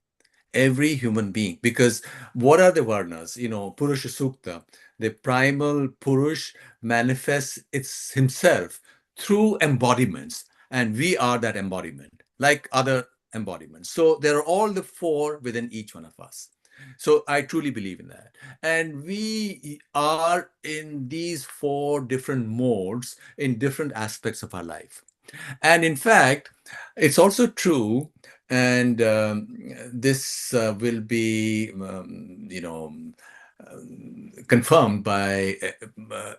Every human being, because what are the varnas? Purusha Sukta, the primal Purush manifests himself through embodiments, and we are that embodiment, like other embodiments. So there are all the 4 within each one of us. So I truly believe in that. And we are in these 4 different modes in different aspects of our life. And in fact, it's also true, and this will be, confirmed by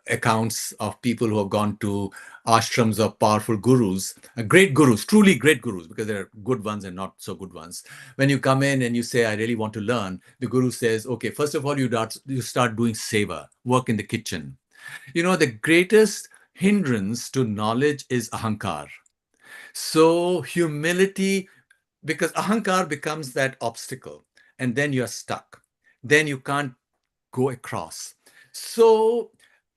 accounts of people who have gone to ashrams of powerful gurus, great gurus, truly great gurus, because there are good ones and not so good ones. When you come in and you say, I really want to learn, the guru says, okay, first of all, you start doing seva, work in the kitchen. The greatest hindrance to knowledge is ahankar. So humility, because ahankar becomes that obstacle, and then you're stuck. Then you can't go across. So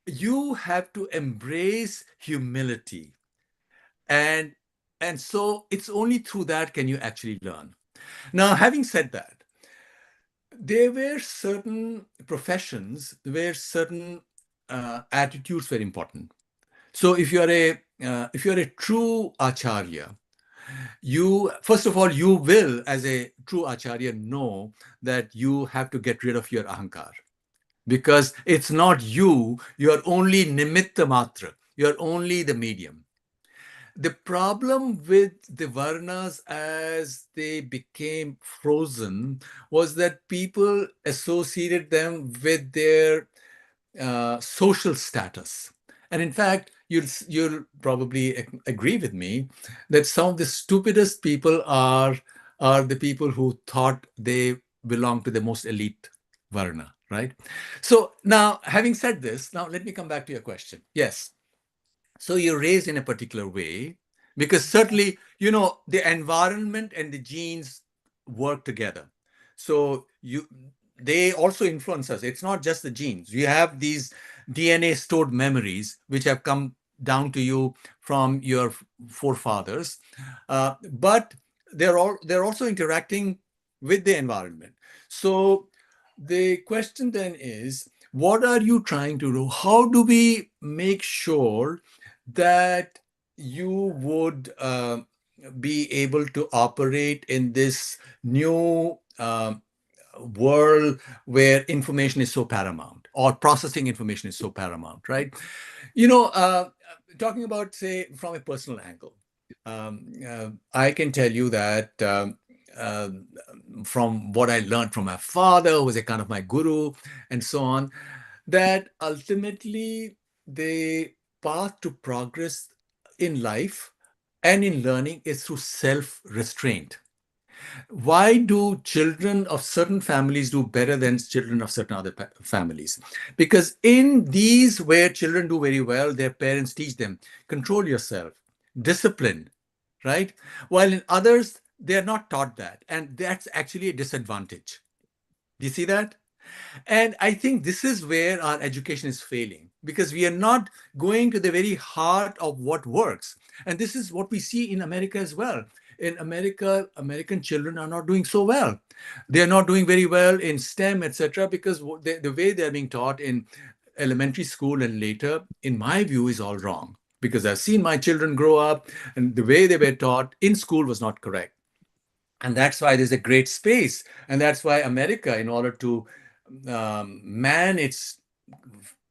you have to embrace humility. And so it's only through that can you actually learn. Now, having said that, there were certain professions where certain attitudes were important. So if you're a true acharya, you, first of all, you will, as a true acharya, know that you have to get rid of your ahankar. because it's not you. You're only nimitta matra. You're only the medium. The problem with the Varnas as they became frozen was that people associated them with their social status. And in fact, you'll probably agree with me that some of the stupidest people are the people who thought they belong to the most elite Varna, right? So now, having said this, now let me come back to your question. Yes, so you're raised in a particular way because certainly, the environment and the genes work together. So they also influence us. It's not just the genes. You have these DNA stored memories which have come down to you from your forefathers, but they're also interacting with the environment. So the question then is, what are you trying to do? How do we make sure that you would be able to operate in this new world where information is so paramount, or processing information is so paramount, right? Talking about, say, from a personal angle, I can tell you that uh, from what I learned from my father, who was a kind of my guru, and so on, that ultimately the path to progress in life and in learning is through self-restraint. Why do children of certain families do better than children of certain other families? Because in these where children do very well, their parents teach them, control yourself, discipline, right? While in others, they are not taught that. And that's actually a disadvantage. Do you see that? And I think this is where our education is failing, because we are not going to the very heart of what works. And this is what we see in America as well. In America, American children are not doing so well. They are not doing very well in STEM, etc., because the way they're being taught in elementary school and later, in my view, is all wrong. Because I've seen my children grow up, and the way they were taught in school was not correct. And that's why there's a great space. And that's why America, in order to man its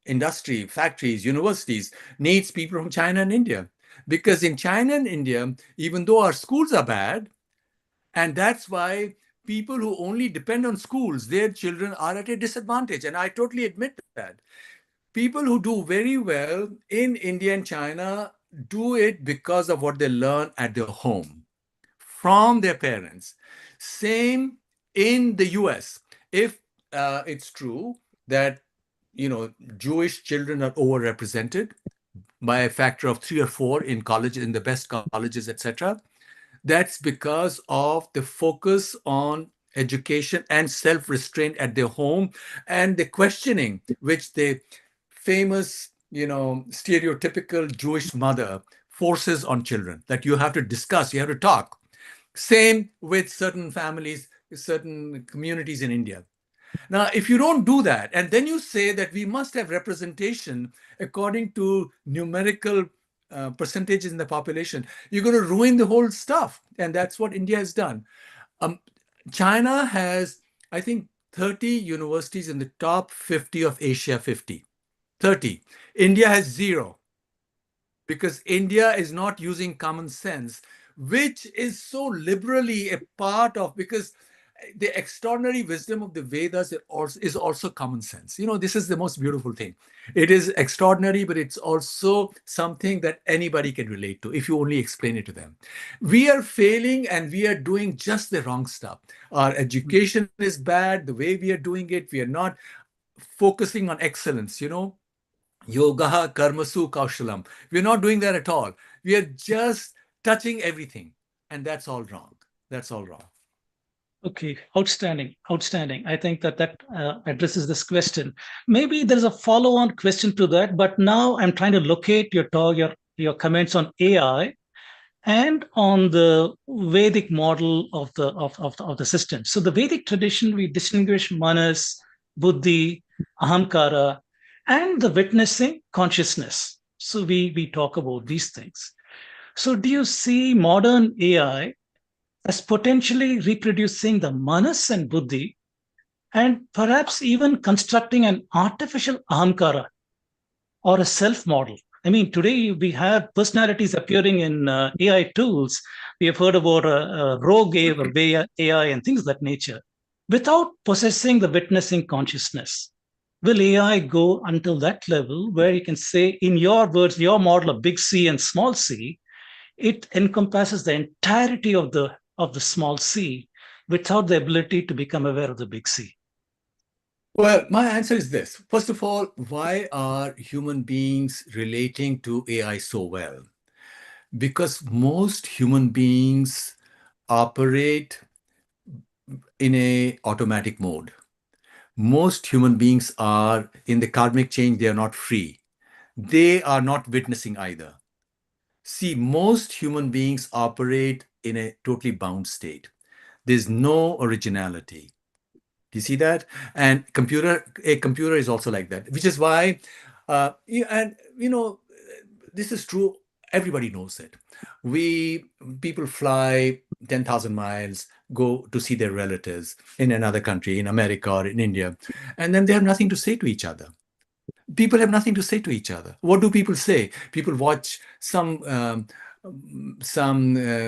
industry, factories, universities, needs people from China and India. Because in China and India, even though our schools are bad, and that's why people who only depend on schools, their children are at a disadvantage. And I totally admit that. People who do very well in India and China do it because of what they learn at their home from their parents. Same in the US. If it's true that Jewish children are overrepresented by a factor of 3 or 4 in college, in the best colleges, etc., that's because of the focus on education and self-restraint at their home, and the questioning which the famous, stereotypical Jewish mother forces on children, that you have to discuss, you have to talk. Same with certain families, certain communities in India. Now, if you don't do that, and then you say that we must have representation according to numerical percentages in the population, you're going to ruin the whole stuff. And that's what India has done. China has, I think, 30 universities in the top 50 of Asia 50. 30. India has 0. Because India is not using common sense, which is so liberally a part of, because the extraordinary wisdom of the Vedas is also common sense. This is the most beautiful thing. It is extraordinary, but it's also something that anybody can relate to if you only explain it to them. We are failing, and we are doing just the wrong stuff. Our education is bad. The way we are doing it, we are not focusing on excellence, Yoga karmasu kaushalam. We're not doing that at all. We are just touching everything. And that's all wrong. That's all wrong. Okay, outstanding, outstanding. I think that addresses this question. Maybe there's a follow-on question to that, but now I'm trying to locate your talk, your comments on AI and on the Vedic model of the system. So the Vedic tradition, we distinguish manas, buddhi, ahamkara, and the witnessing consciousness. So we talk about these things. So do you see modern AI as potentially reproducing the manas and buddhi and perhaps even constructing an artificial ahamkara or a self model. I mean, today we have personalities appearing in AI tools. We have heard about rogue AI and things of that nature without possessing the witnessing consciousness. Will AI go until that level where you can say, in your words, your model of big C and small c, it encompasses the entirety of the small c without the ability to become aware of the big C? Well, my answer is this. First of all, why are human beings relating to AI so well? Because most human beings operate in a automatic mode. Most human beings are in the karmic change, they are not free. They are not witnessing either. See, most human beings operate in a totally bound state. There's no originality. Do you see that? And a computer is also like that, which is why, and this is true. Everybody knows it. People fly 10,000 miles, go to see their relatives in another country, in America or in India, and then they have nothing to say to each other. People have nothing to say to each other. What do people say? People watch some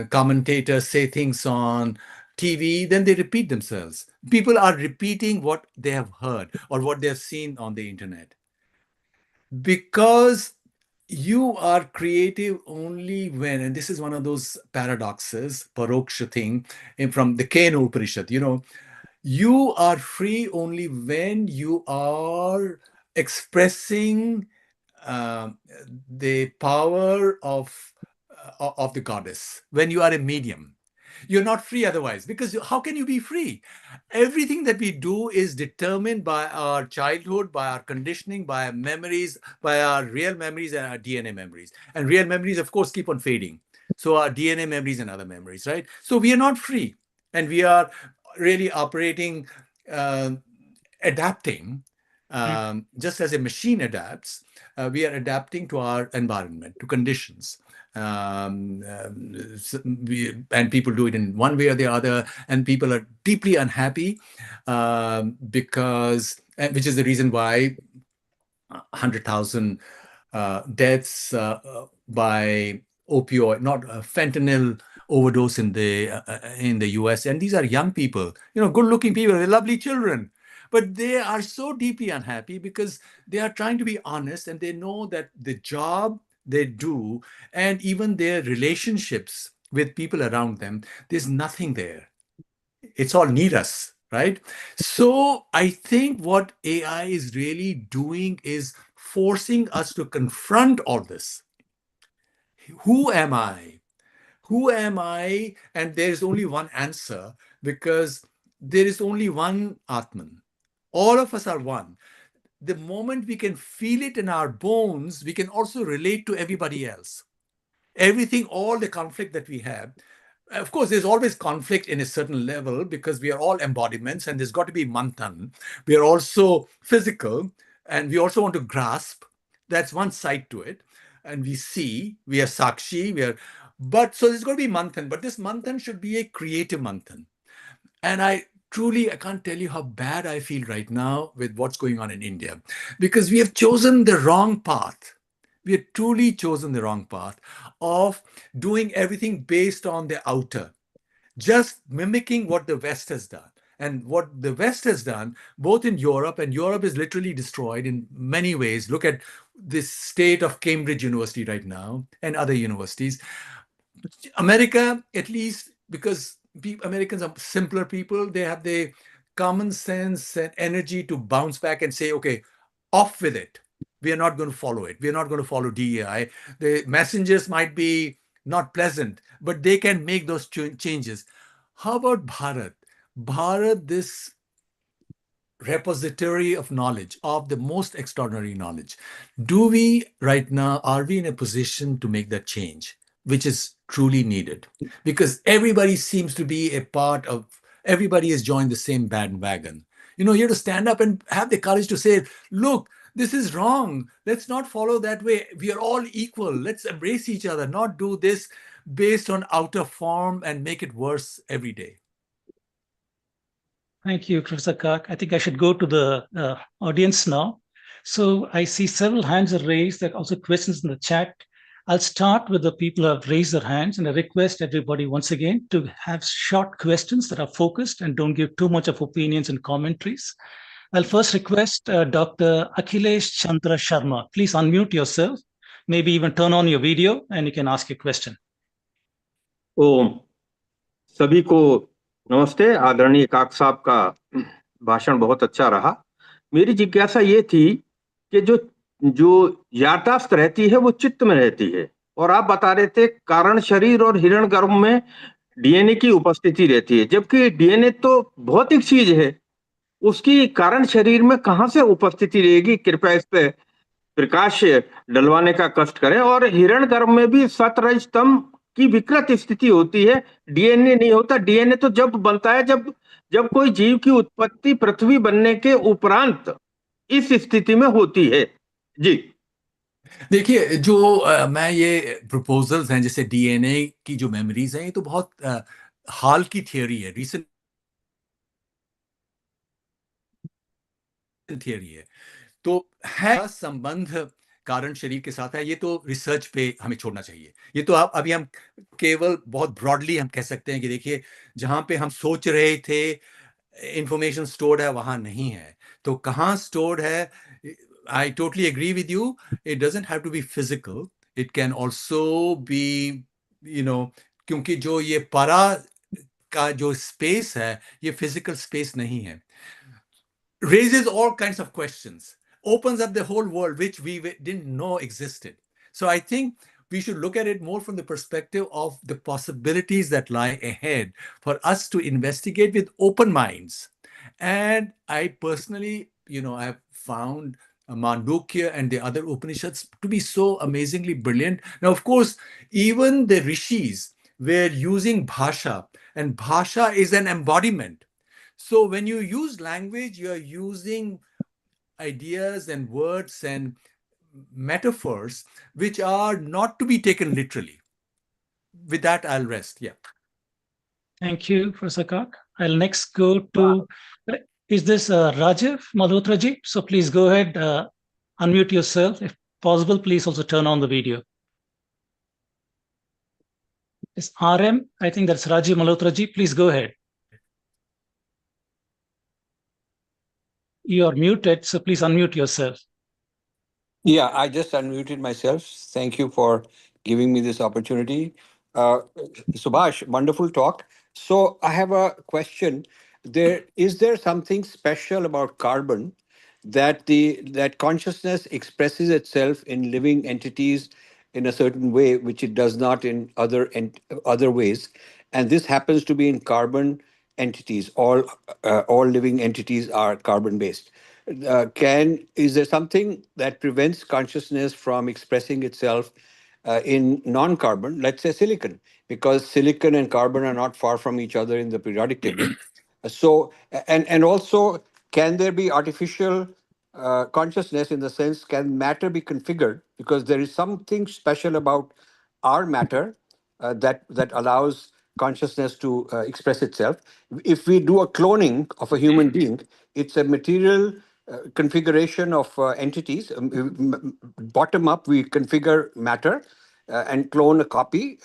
commentators say things on TV, then they repeat themselves. People are repeating what they have heard or what they have seen on the internet. Because you are creative only when, and this is one of those paradoxes, paroksha thing, from the Kena Upanishad, you are free only when you are expressing um, the power of the goddess. When you are a medium, you're not free otherwise. Because how can you be free? Everything that we do is determined by our childhood, by our conditioning, by our memories, by our real memories and our DNA memories. And real memories, of course, keep on fading. So our DNA memories and other memories, right? So we are not free, and we are really operating, um, adapting, just as a machine adapts. We are adapting to our environment, to conditions. And people do it in one way or the other, and people are deeply unhappy which is the reason why 100,000 deaths by opioid, not fentanyl overdose in the US, and these are young people, good-looking people, they're lovely children, but they are so deeply unhappy because they are trying to be honest, and they know that the job they do and even their relationships with people around them, there's nothing there. It's all need us, right? So I think what AI is really doing is forcing us to confront all this. Who am I? Who am I? And there is only one answer, because there is only one Atman. All of us are one. The moment we can feel it in our bones, we can also relate to everybody else. Everything, all the conflict that we have, of course, there's always conflict in a certain level because we are all embodiments and there's got to be manthan. We are also physical and we also want to grasp. That's one side to it. And we see, we are sakshi, so there's got to be manthan, but this manthan should be a creative manthan. And I can't tell you how bad I feel right now with what's going on in India, because we have chosen the wrong path. We have truly chosen the wrong path of doing everything based on the outer, just mimicking what the West has done. And what the West has done, both in Europe, and Europe is literally destroyed in many ways. Look at this state of Cambridge University right now and other universities. America, at least, because Americans are simpler people, they have the common sense and energy to bounce back and say, okay, off with it. We are not going to follow it. We are not going to follow DEI. The messengers might be not pleasant, but they can make those changes. How about Bharat? Bharat, this repository of knowledge, of the most extraordinary knowledge. Do we right now, are we in a position to make that change, which is truly needed? Because everybody seems to be everybody has joined the same bandwagon. You have to stand up and have the courage to say, look, this is wrong. Let's not follow that way. We are all equal. Let's embrace each other, not do this based on outer form and make it worse every day. Thank you, Professor Kak. I think I should go to the audience now. So I see several hands are raised. There are also questions in the chat. I'll start with the people who have raised their hands, and I request everybody once again to have short questions that are focused and don't give too much of opinions and commentaries. I'll first request Dr. Akhilesh Chandra Sharma. Please unmute yourself, maybe even turn on your video, and you can ask your question. ओम सभी को नमस्ते। आदरणीय काक साहब का भाषण बहुत अच्छा रहा। मेरी जिज्ञासा ये थी कि जो जो याददाश्त रहती है वो चित्त में रहती है, और आप बता रहे थे कारण शरीर और हिरण गर्भ में डीएनए की उपस्थिति रहती है, जबकि डीएनए तो भौतिक चीज है, उसकी कारण शरीर में कहां से उपस्थिति रहेगी? कृपया इस पे प्रकाश डलवाने का कष्ट करें। और हिरण गर्भ में भी सतरज स्तंभ की विकृत स्थिति होती है, डीएनए नहीं होता। डीएनए तो जब बनता है जब कोई जीव की उत्पत्ति पृथ्वी बनने के उपरांत इस स्थिति में होती है। जी देखिए, जो मैं ये प्रपोजल्स हैं जैसे डीएनए की जो मेमोरीज हैं, ये तो बहुत हाल की थियोरी है, रीसेंट थियोरी है। तो है संबंध कारण शरीर के साथ है, ये तो रिसर्च पे हमें छोड़ना चाहिए। ये तो आप अभी हम केवल बहुत ब्रॉडली हम कह सकते हैं कि देखिए, जहां पे हम सोच रहे थे इंफॉर्मेशन स्टोर्ड है, वहां नहीं है। तो कहाँ स्टोर्ड है? I totally agree with you. It doesn't have to be physical, it can also be क्योंकि जो ये परा का जो स्पेस है, ये फिजिकल स्पेस नहीं है। Raises all kinds of questions, opens up the whole world which we didn't know existed. So I think we should look at it more from the perspective of the possibilities that lie ahead for us to investigate with open minds. And I personally, I have found Mandukya and the other Upanishads to be so amazingly brilliant. Now, of course, even the rishis were using bhasha, and bhasha is an embodiment. So when you use language, you're using ideas and words and metaphors which are not to be taken literally. With that, I'll rest. Yeah. Thank you, Professor Kak. I'll next go to, is this Rajiv Malhotraji? So please go ahead, unmute yourself. If possible, please also turn on the video. It's RM, I think that's Rajiv Malhotraji. Please go ahead. You are muted, so please unmute yourself. Yeah, I just unmuted myself. Thank you for giving me this opportunity. Subhash, wonderful talk. So I have a question. Is there something special about carbon that consciousness expresses itself in living entities in a certain way, which it does not in other ways? And this happens to be in carbon entities. All living entities are carbon based. Is there something that prevents consciousness from expressing itself in non-carbon, let's say silicon, because silicon and carbon are not far from each other in the periodic table. So, and also, can there be artificial consciousness in the sense, can matter be configured? Because there is something special about our matter that allows consciousness to express itself. If we do a cloning of a human being, it's a material configuration of entities. Bottom up, we configure matter and clone a copy.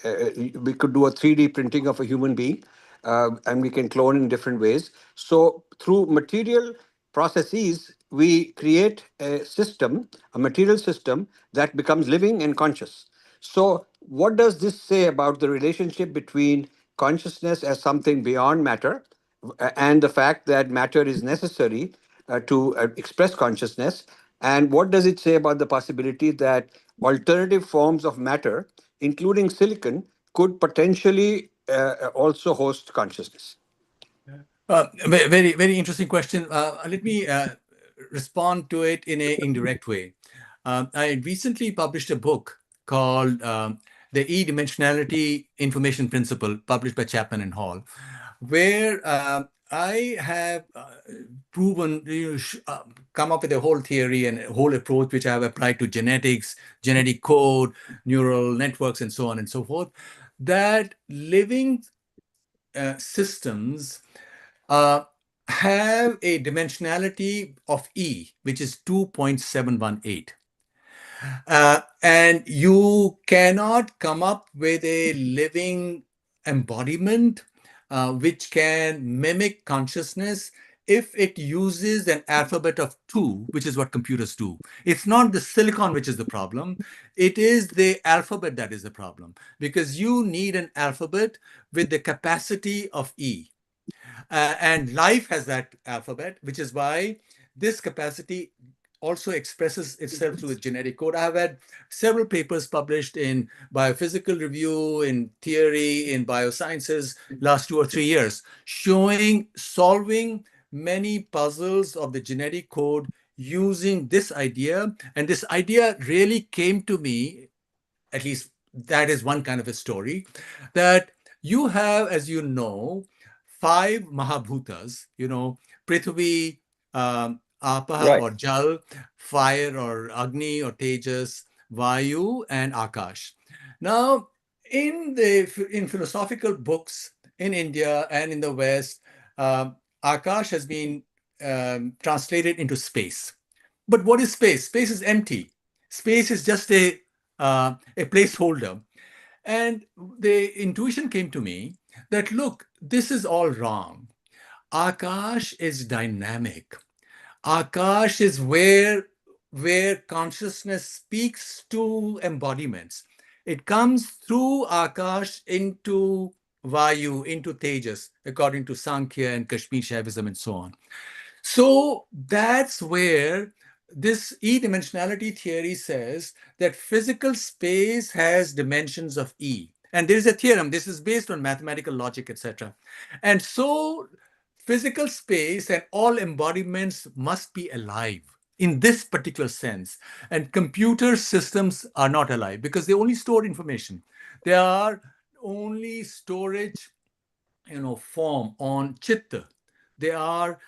We could do a 3D printing of a human being, and we can clone in different ways. So through material processes, we create a system, a material system that becomes living and conscious. So what does this say about the relationship between consciousness as something beyond matter and the fact that matter is necessary to express consciousness? And what does it say about the possibility that alternative forms of matter, including silicon, could potentially also host consciousness? Very, very interesting question. Let me respond to it in an indirect way. I recently published a book called The E-Dimensionality Information Principle, published by Chapman and Hall, where I have proven, come up with a whole theory and a whole approach which I have applied to genetics, genetic code, neural networks, and so on and so forth, that living systems have a dimensionality of E, which is 2.718. And you cannot come up with a living embodiment which can mimic consciousness if it uses an alphabet of two, which is what computers do. It's not the silicon which is the problem. It is the alphabet that is the problem, because you need an alphabet with the capacity of E. And life has that alphabet, which is why this capacity also expresses itself through a genetic code. I have had several papers published in Biophysical Review, in Theory, in Biosciences, last 2 or 3 years, solving many puzzles of the genetic code using this idea. And this idea really came to me, at least that is one kind of a story, that you have, as you know, 5 Mahabhutas, Prithvi, Apaha or Jal, fire or Agni or Tejas, Vayu, and Akash. Now, in philosophical books in India and in the West, Akash has been translated into space. But what is space? Space is empty. Space is just a placeholder. And the intuition came to me that, look, this is all wrong. Akash is dynamic. Akash is where consciousness speaks to embodiments. It comes through Akash into Vayu, into Tejas, according to Sankhya and Kashmir Shaivism and so on. So that's where this E-dimensionality theory says that physical space has dimensions of E. And there is a theorem, this is based on mathematical logic, etc. And so physical space and all embodiments must be alive in this particular sense. And computer systems are not alive because they only store information. They are only storage, form on chitta. They are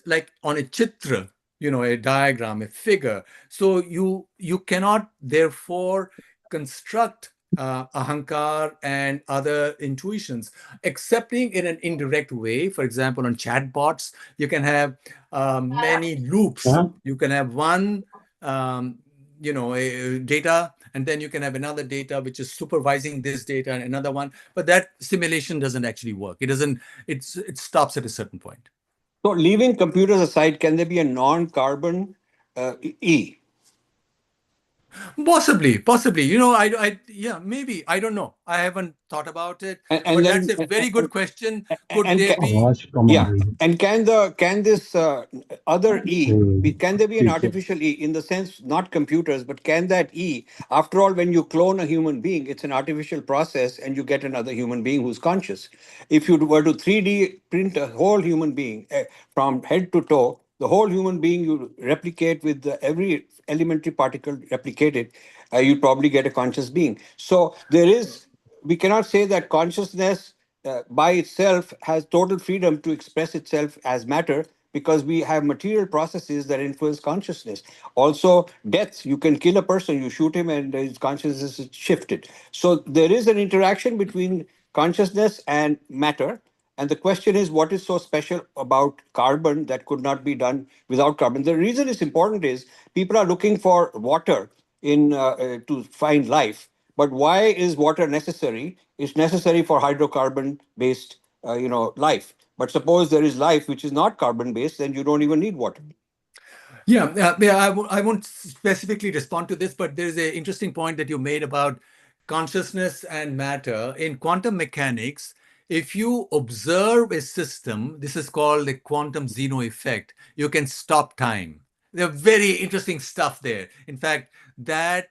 like on a chitra, a diagram, a figure. So you cannot therefore construct ahankar and other intuitions, excepting in an indirect way. For example, on chatbots, you can have many loops. You can have one, a data, and then you can have another data which is supervising this data and another one. But that simulation doesn't actually work. It doesn't. It stops at a certain point. So, leaving computers aside, can there be a non-carbon E? Possibly. Yeah, maybe. I don't know. I haven't thought about it, And but then, that's a very good question. Could and there be? yeah, and can this other can there be an artificial E in the sense not computers, but can that E, after all, when you clone a human being, it's an artificial process, and you get another human being who's conscious. If you were to 3D print a whole human being from head to toe, the whole human being you replicate with every elementary particle replicated, you probably get a conscious being. So we cannot say that consciousness by itself has total freedom to express itself as matter, because we have material processes that influence consciousness. Also, death, you can kill a person, you shoot him, and his consciousness is shifted. So there is an interaction between consciousness and matter. And the question is, what is so special about carbon that could not be done without carbon? The reason it's important is people are looking for water to find life. But why is water necessary? It's necessary for hydrocarbon-based, life. But suppose there is life which is not carbon-based, then you don't even need water. Yeah. I won't specifically respond to this, but there's an interesting point that you made about consciousness and matter. In quantum mechanics, if you observe a system, this is called the quantum Zeno effect, you can stop time. There are very interesting stuff there. In fact, that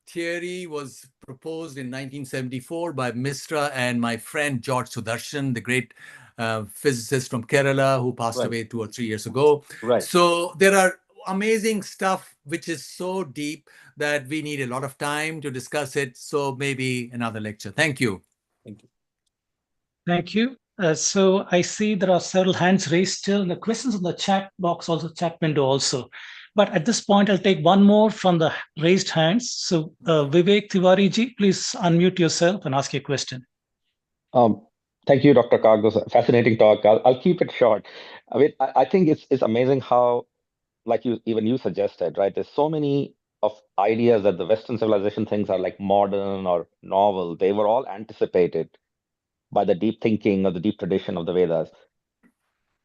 theory was proposed in 1974 by Misra and my friend George Sudarshan, the great physicist from Kerala who passed away 2 or 3 years ago. Right. So there are amazing stuff which is so deep that we need a lot of time to discuss it. So maybe another lecture. Thank you. Thank you. Thank you. So I see there are several hands raised still. The questions in the chat box, also chat window also. But at this point, I'll take one more from the raised hands. So Vivek Tiwari ji, please unmute yourself and ask your question. Thank you, Dr. Kak. This was a fascinating talk. I'll keep it short. I mean, I think it's amazing how, like you suggested, right? There's so many of ideas that the Western civilization thinks are like modern or novel. They were all anticipated by the deep thinking or the deep tradition of the Vedas.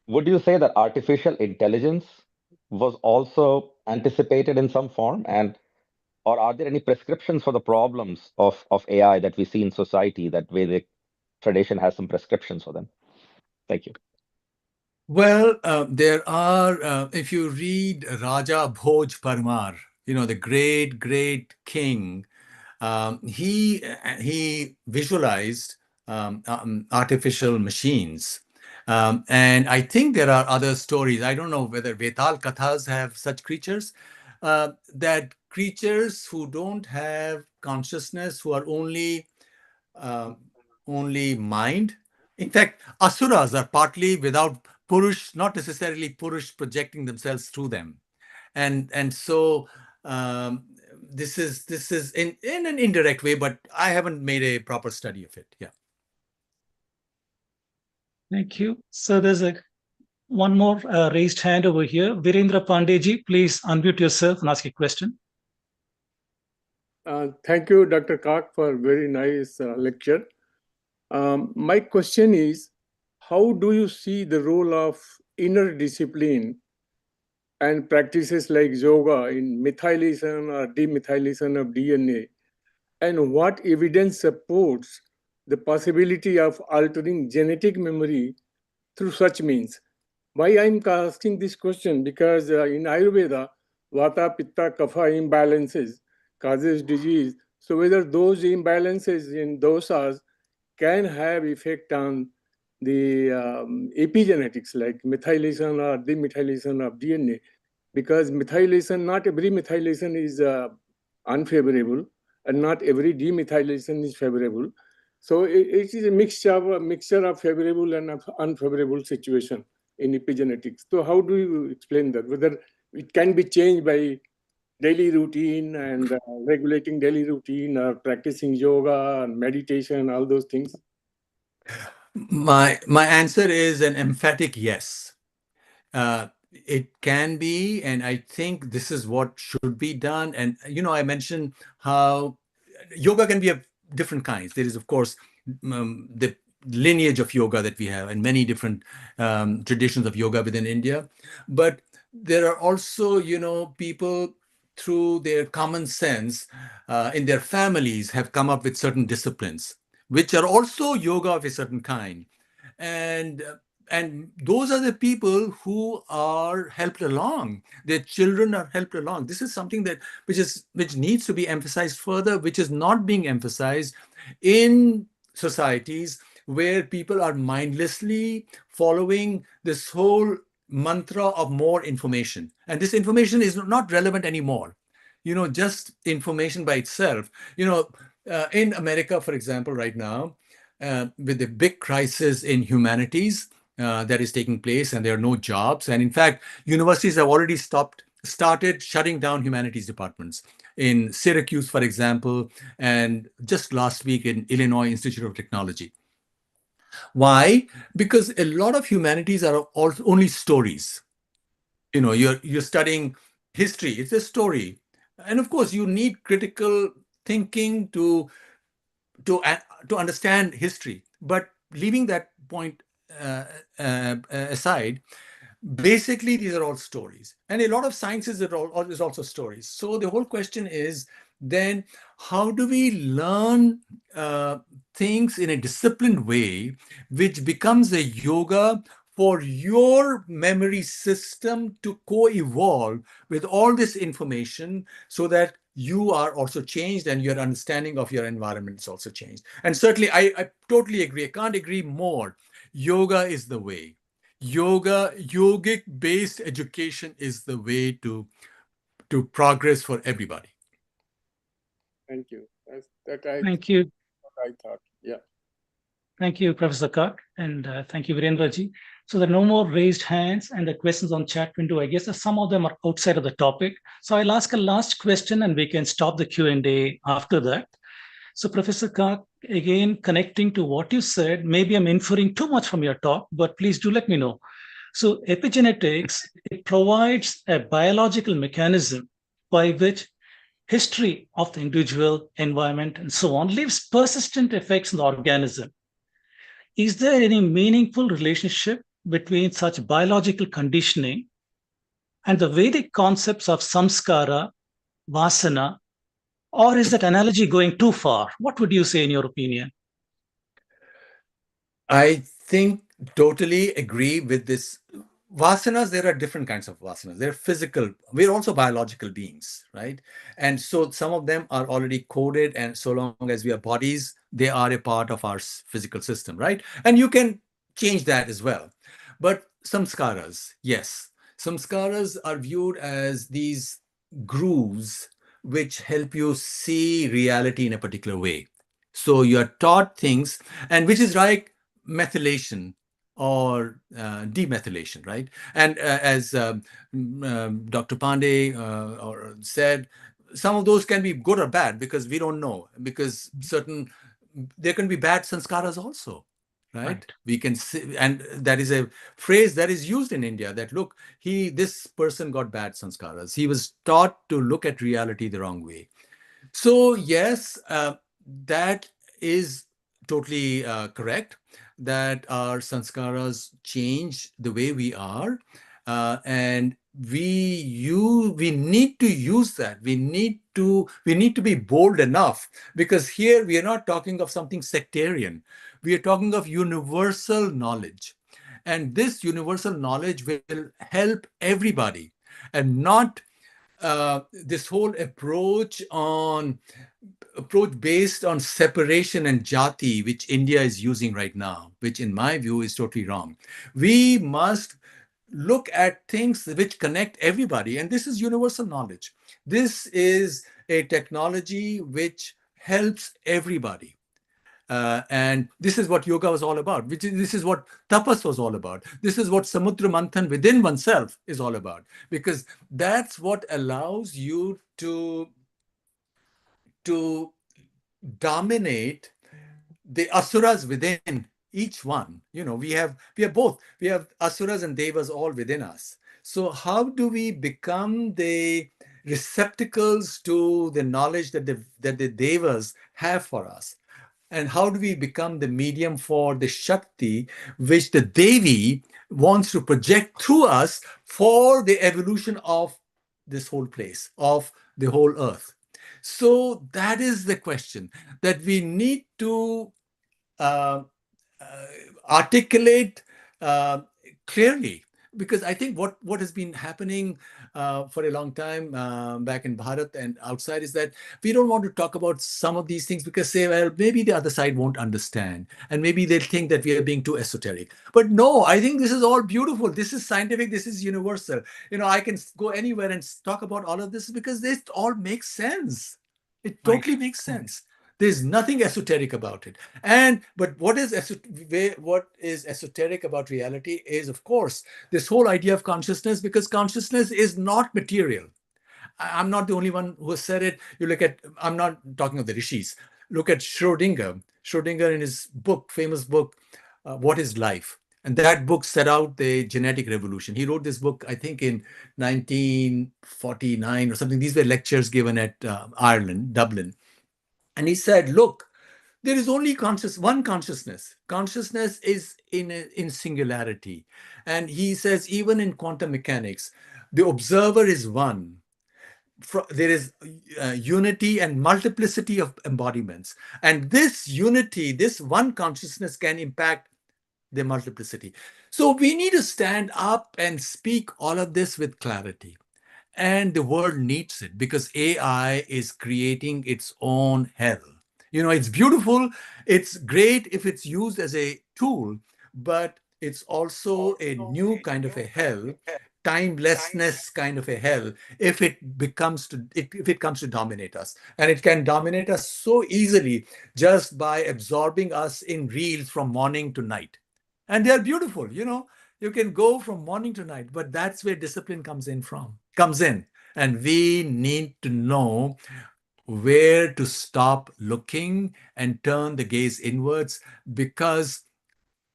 Would you say that artificial intelligence was also anticipated in some form? And or are there any prescriptions for the problems of AI that we see in society that Vedic tradition has some prescriptions for them? Thank you. Well, there are, if you read Raja Bhoj Parmar, the great, great king, he visualized artificial machines. And I think there are other stories. I don't know whether Vetal Kathas have such creatures, that creatures who don't have consciousness, who are uh, only mind. In fact, asuras are partly without Purush, not necessarily Purush projecting themselves through them. And so um, this is in an indirect way, but I haven't made a proper study of it. Yeah. Thank you. So there's one more raised hand over here. Virendra Pandeji, please unmute yourself and ask a question. Thank you, Dr. Kak, for very nice lecture. My question is, how do you see the role of inner discipline and practices like yoga in methylation or demethylation of DNA? And what evidence supports the possibility of altering genetic memory through such means? Why I'm asking this question? Because in Ayurveda, Vata, Pitta, Kapha imbalances causes disease. So whether those imbalances in dosas can have effect on the epigenetics like methylation or demethylation of DNA, because methylation, not every methylation is unfavorable and not every demethylation is favorable. So it is a mixture of favorable and of unfavorable situation in epigenetics. So how do you explain that? Whether it can be changed by daily routine and regulating daily routine or practicing yoga and meditation, all those things? My answer is an emphatic yes. It can be, and I think this is what should be done. And I mentioned how yoga can be of different kinds. There is, of course, the lineage of yoga that we have, and many different traditions of yoga within India. But there are also, people through their common sense in their families have come up with certain disciplines, which are also yoga of a certain kind. And and those are the people who are helped along. Their children are helped along. This is something that which needs to be emphasized further, which is not being emphasized in societies where people are mindlessly following this whole mantra of more information. And this information is not relevant anymore. Just information by itself. In America, for example, right now, with the big crisis in humanities that is taking place, and there are no jobs. And in fact, universities have already started shutting down humanities departments in Syracuse, for example, and just last week in Illinois Institute of Technology. Why? Because a lot of humanities are also only stories. You're studying history, it's a story. And of course, you need critical thinking to understand history. But leaving that point aside, basically these are all stories, and a lot of sciences is also stories. So the whole question is then, how do we learn things in a disciplined way, which becomes a yoga for your memory system to co-evolve with all this information, so that you are also changed and your understanding of your environment is also changed. And certainly, I totally agree. I can't agree more. Yoga is the way. Yogic based education is the way to progress for everybody. Thank you. Thank you. I thought. Yeah. Thank you, Professor Kak, and thank you, Virendra ji. So there are no more raised hands, and the questions on chat window, I guess some of them are outside of the topic. So I'll ask a last question and we can stop the Q&A after that. So, Professor Kak, again, connecting to what you said, maybe I'm inferring too much from your talk, but please do let me know. So, epigenetics, it provides a biological mechanism by which history of the individual, environment, and so on leaves persistent effects on the organism. Is there any meaningful relationship between such biological conditioning and the Vedic concepts of samskara, vasana, or is that analogy going too far? What would you say in your opinion? I think totally agree with this. Vasanas, there are different kinds of vasanas. They're physical. We're also biological beings, right? And so some of them are already coded, and so long as we are bodies, they are a part of our physical system, right? And you can change that as well. But samskaras, yes. Samskaras are viewed as these grooves which help you see reality in a particular way. So you're taught things, and which is like methylation or demethylation, right? And as Dr. Pandey said, some of those can be good or bad because we don't know, because there can be bad sanskaras also, right? We can see, and that is a phrase that is used in India, that look, this person got bad sanskaras. He was taught to look at reality the wrong way. So yes, that is totally correct, that our sanskaras change the way we are, and we need to use that. We need to be bold enough, because here we are not talking of something sectarian. We are talking of universal knowledge, and this universal knowledge will help everybody, and not this whole approach based on separation and jati, which India is using right now, which in my view is totally wrong. We must look at things which connect everybody, and this is universal knowledge. This is a technology which helps everybody. And this is what yoga was all about. This is what tapas was all about. This is what samudra manthan within oneself is all about, because that's what allows you to dominate the asuras within each one. We have both. We have asuras and devas all within us. So how do we become the receptacles to the knowledge that the devas have for us? And how do we become the medium for the Shakti, which the Devi wants to project through us for the evolution of this whole place, of the whole earth? So that is the question that we need to uh, articulate clearly, because I think what has been happening for a long time back in Bharat and outside is that we don't want to talk about some of these things because say, well, maybe the other side won't understand, and maybe they'll think that we are being too esoteric. But no, I think this is all beautiful. This is scientific. This is universal. I can go anywhere and talk about all of this because this all makes sense. It totally makes sense. There's nothing esoteric about it. But what is esoteric about reality is, of course, this whole idea of consciousness, because consciousness is not material. I'm not the only one who has said it. I'm not talking of the rishis. Look at Schrodinger. Schrodinger in his famous book, What is Life? And that book set out the genetic revolution. He wrote this book, I think, in 1949 or something. These were lectures given at Ireland, Dublin. And he said, look, there is only one consciousness. Consciousness is in singularity. And he says, even in quantum mechanics, the observer is one. There is unity and multiplicity of embodiments. And this unity, this one consciousness can impact the multiplicity. So we need to stand up and speak all of this with clarity. And the world needs it, because AI is creating its own hell. It's beautiful. It's great if it's used as a tool, but it's also a new kind of a hell, timelessness kind of a hell, if it comes to dominate us. And it can dominate us so easily just by absorbing us in reels from morning to night. And they're beautiful, you can go from morning to night, but that's where discipline comes in. And we need to know where to stop looking and turn the gaze inwards, because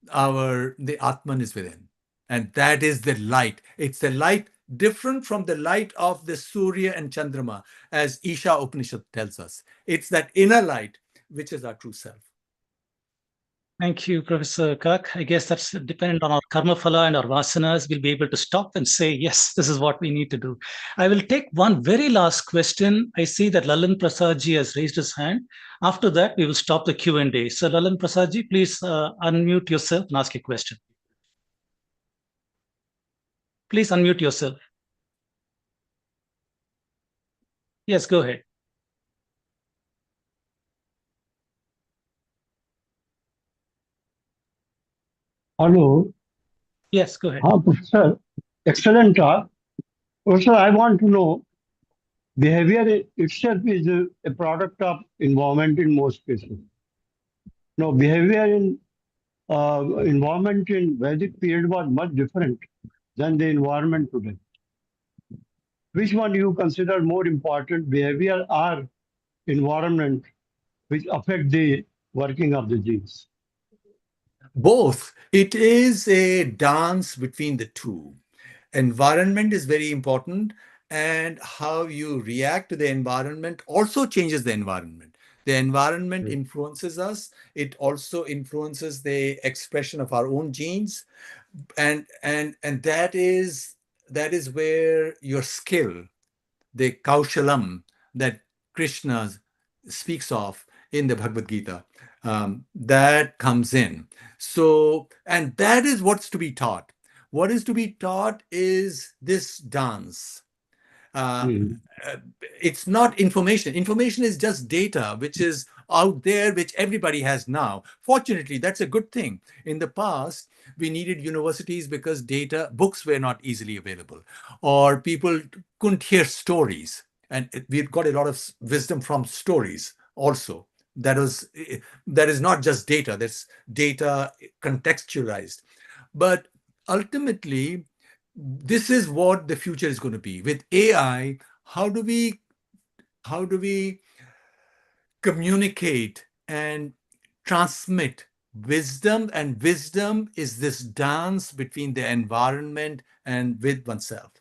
the Atman is within. And that is the light. It's the light different from the light of the Surya and Chandrama, as Isha Upanishad tells us. It's that inner light which is our true self. Thank you, Professor Kak. I guess that's dependent on our karma phala and our vasanas. We'll be able to stop and say, yes, this is what we need to do. I will take one very last question. I see that Lalan Prasad ji has raised his hand. After that, we will stop the Q&A. So Lalan Prasad ji, please unmute yourself and ask a question. Please unmute yourself. Yes, go ahead. Hello. Yes, go ahead. Professor, excellent talk. Professor, I want to know, behavior itself is a product of environment in most cases. No, behavior in environment in Vedic period was much different than the environment today. Which one you consider more important, behavior or environment, which affect the working of the genes? Both. It is a dance between the two. Environment is very important, and how you react to the environment also changes the environment. The environment influences us. It also influences the expression of our own genes, and that is where your skill, the kaushalam that Krishna speaks of in the Bhagavad Gita, that comes in. So, and that is what's to be taught. What is to be taught is this dance. It's not information. Information is just data, which is out there, which everybody has now. Fortunately, that's a good thing. In the past, we needed universities because books were not easily available, or people couldn't hear stories. And we've got a lot of wisdom from stories also. That is not just data, that's data contextualized. But ultimately, this is what the future is going to be. With AI, how do we communicate and transmit wisdom? And wisdom is this dance between the environment and with oneself,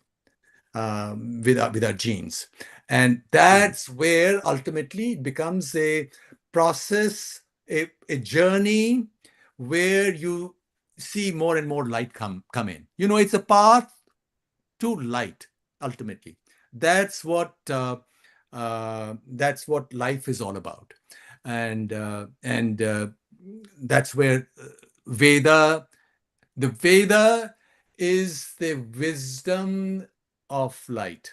with our genes. And that's where ultimately it becomes a process, a journey where you see more and more light come in. It's a path to light. Ultimately, that's what life is all about, and that's where the Veda is the wisdom of light.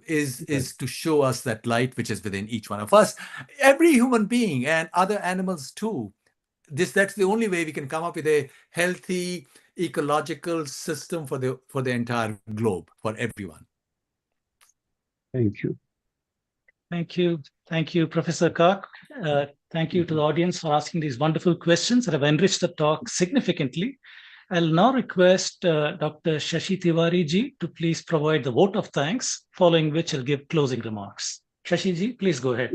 Is to show us that light which is within each one of us, every human being, and other animals too. That's the only way we can come up with a healthy ecological system for the entire globe, for everyone. Thank you. Thank you. Thank you, Professor Kak. Thank you to the audience for asking these wonderful questions that have enriched the talk significantly. I'll now request Dr. Shashi Tiwari ji to please provide the vote of thanks, following which I'll give closing remarks. Shashi ji, please go ahead.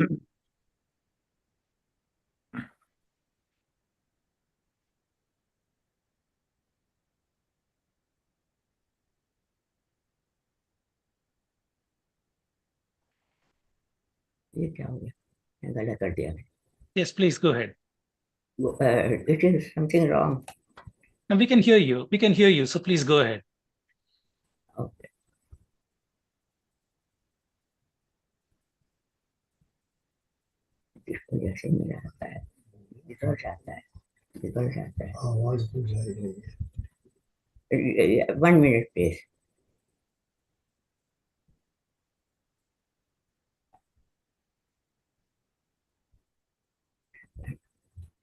ये क्या हो गया? मैं गलत कर दिया. Yes, please go ahead. It is something wrong. And we can hear you. We can hear you. So please go ahead. Okay. इस वजह से मेरा आता है, बिगड़ जाता है. 1 minute, please.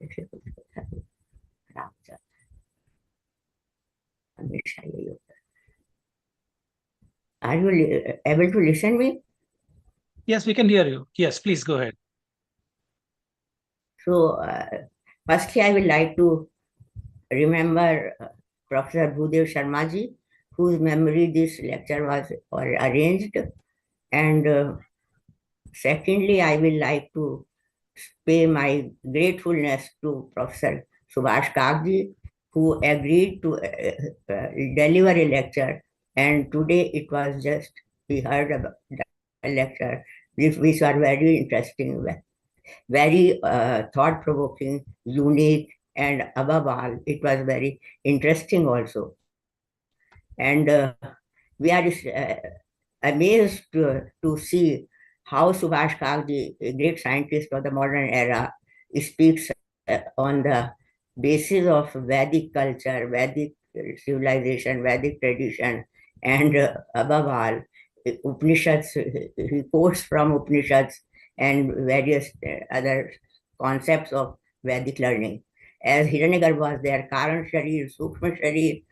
ऐसे कुछ खराब हो जाता है. हमेशा यही होता है. Are you able to listen me? Yes, we can hear you. Yes, please go ahead. So, firstly, I would like to remember Professor Bhudev Sharma ji, whose memory this lecture was arranged, and secondly, I will like to pay my gratefulness to Professor Subhash Kagji, who agreed to deliver a lecture. And today it was just, we heard about the lecture, which are very interesting, very thought-provoking, unique, and above all, it was very interesting also. And we are amazed to see how Subhash Kagji, a great scientist of the modern era, speaks on the basis of Vedic culture, Vedic civilization, Vedic tradition, and above all, Upanishads. He quotes from Upanishads and various other concepts of Vedic learning. As Hiranyagarbha was there, Karan Sharir, Sukshma Sharir,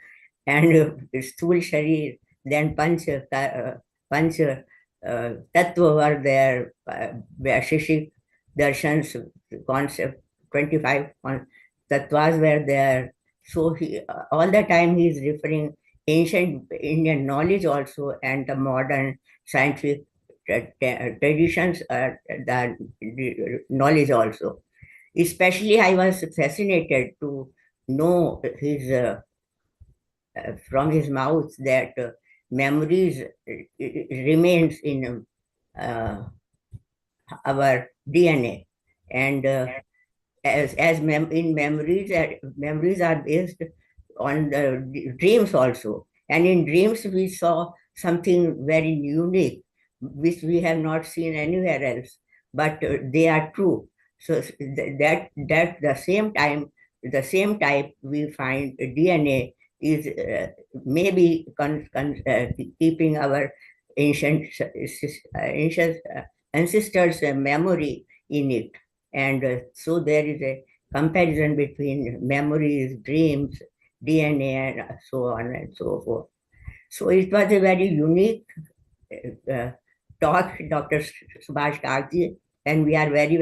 and Sthul Sharir, then Panch Tattva were there, Shishik Darshans concept, 25 Tattvas were there. So all the time he is referring ancient Indian knowledge also and the modern scientific traditions, the knowledge also. Especially I was fascinated to know his from his mouth that memories remains in our DNA, and in memories, memories are based on the dreams also, and in dreams we saw something very unique which we have not seen anywhere else, but they are true. So that the same type we find DNA is maybe keeping our ancient ancestors' memory in it. And so there is a comparison between memories, dreams, DNA, and so on and so forth. So it was a very unique uh, talk, Dr. Subhash Kagji, and we are very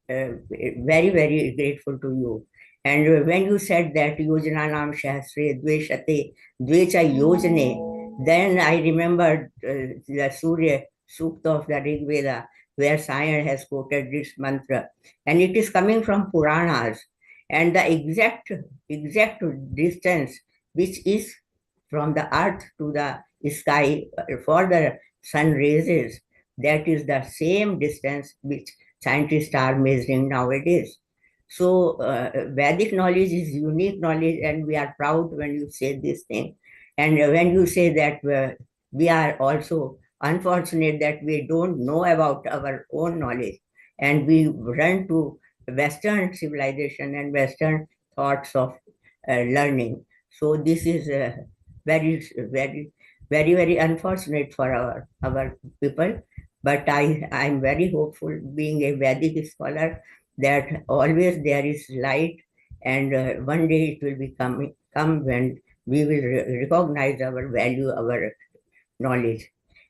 grateful to you. And when you said that Yojana Nam Shahasre Dveshate Dvecha Yojane, then I remembered the Surya Sukta of the Rig Veda, where Sayan has quoted this mantra, and it is coming from Puranas, and the exact distance which is from the earth to the sky for the sun raises, that is the same distance which scientists are measuring nowadays. So Vedic knowledge is unique knowledge, and we are proud when you say this thing. And when you say that we are also unfortunate that we don't know about our own knowledge, and we run to Western civilization and Western thoughts of learning. So this is very unfortunate for our people. But I'm very hopeful, being a Vedic scholar, that always there is light, and one day it will come when we will recognize our value, our knowledge.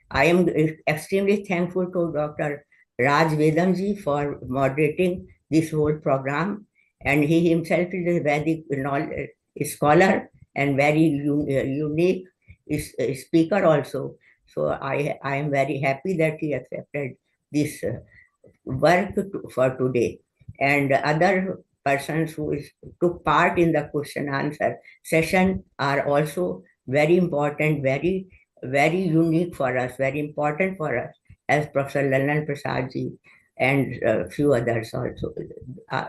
I am extremely thankful to Dr. Raj Vedamji for moderating this whole program, and he himself is a Vedic scholar and very unique speaker also. So I am very happy that he accepted this work for today. And other persons who took part in the question answer session are also very important, very unique for us, very important for us, as Professor Lallan Prasad ji and a few others also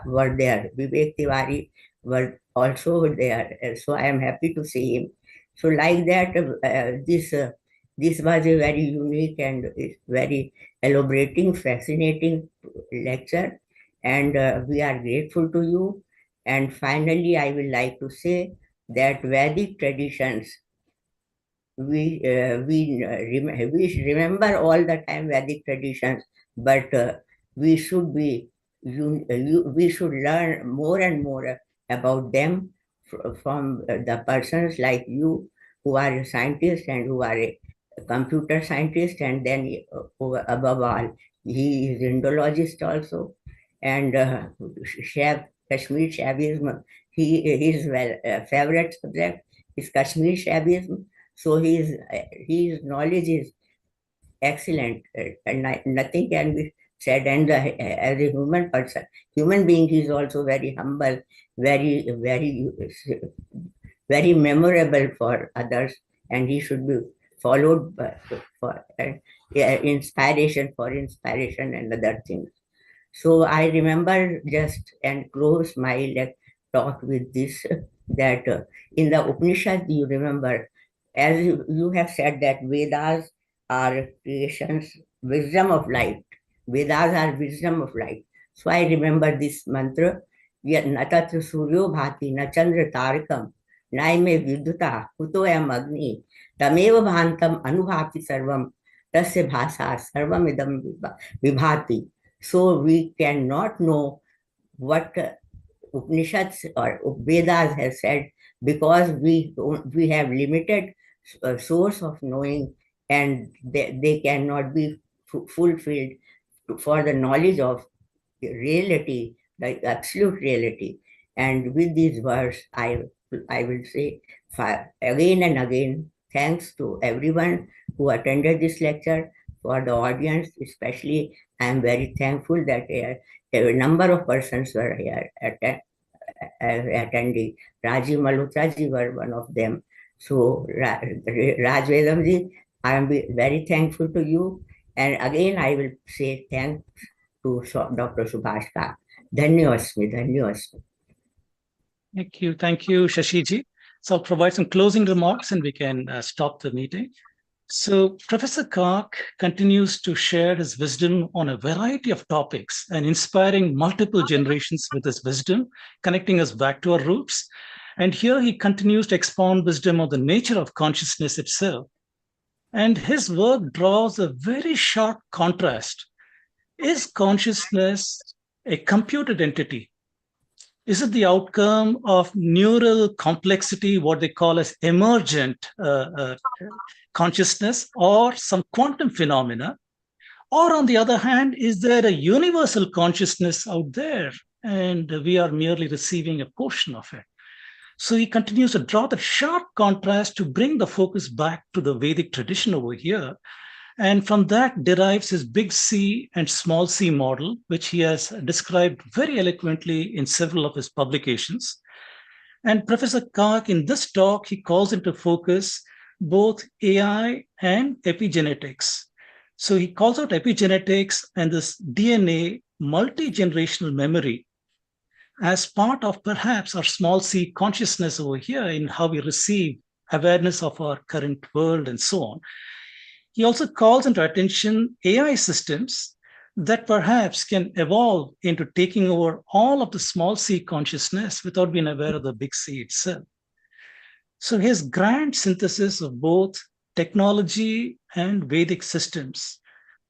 were there. Vivek Tiwari were also there. So I am happy to see him. So like that, this was a very unique and very elaborating, fascinating lecture, and we are grateful to you. And finally, I will like to say that Vedic traditions, we remember all the time Vedic traditions, but we should we should learn more and more about them from the persons like you, who are scientists and who are a computer scientist, and then above all, he is Indologist also, and Kashmir Shaivism. His favorite subject is Kashmir Shaivism. So his knowledge is excellent, and nothing can be said. And as a human person, human being, is also very humble, very, very memorable for others, and he should be followed by, for inspiration and other things. So I remember just and close my talk with this, that in the Upanishad, you remember, as you have said, that Vedas are creations, wisdom of light. Vedas are wisdom of light. So I remember this mantra, natatra suryo bhati na chandra tarakam naime vidyuta kutoyam agni tamev bhantam anubhati sarvam tasya bhasa sarvam idam vibhati. So we cannot know what Upanishads or Vedas have said, because we have limited source of knowing, and they cannot be fulfilled for the knowledge of reality, the absolute reality. And with these words, I will say again and again, thanks to everyone who attended this lecture. For the audience, especially, I am very thankful that a number of persons were here attending. Rajiv Malhotra ji were one of them. So, Raj Vedamji, I am very thankful to you. And again, I will say thanks to Dr. Subhash Kak. Dhanyavasmi, dhanyavasmi. Thank you, Shashiji. So I'll provide some closing remarks and we can stop the meeting. So Professor Kak continues to share his wisdom on a variety of topics and inspiring multiple generations with his wisdom, connecting us back to our roots. And here he continues to expound wisdom on the nature of consciousness itself. And his work draws a very sharp contrast. Is consciousness a computed entity? Is it the outcome of neural complexity, what they call as emergent consciousness, or some quantum phenomena? Or on the other hand, is there a universal consciousness out there and we are merely receiving a portion of it? So he continues to draw the sharp contrast to bring the focus back to the Vedic tradition over here. And from that derives his big C and small c model, which he has described very eloquently in several of his publications. And Professor Kak, in this talk, he calls into focus both AI and epigenetics. So he calls out epigenetics and this DNA multi-generational memory as part of perhaps our small c consciousness over here in how we receive awareness of our current world and so on. He also calls into attention AI systems that perhaps can evolve into taking over all of the small c consciousness without being aware of the big C itself. So his grand synthesis of both technology and Vedic systems,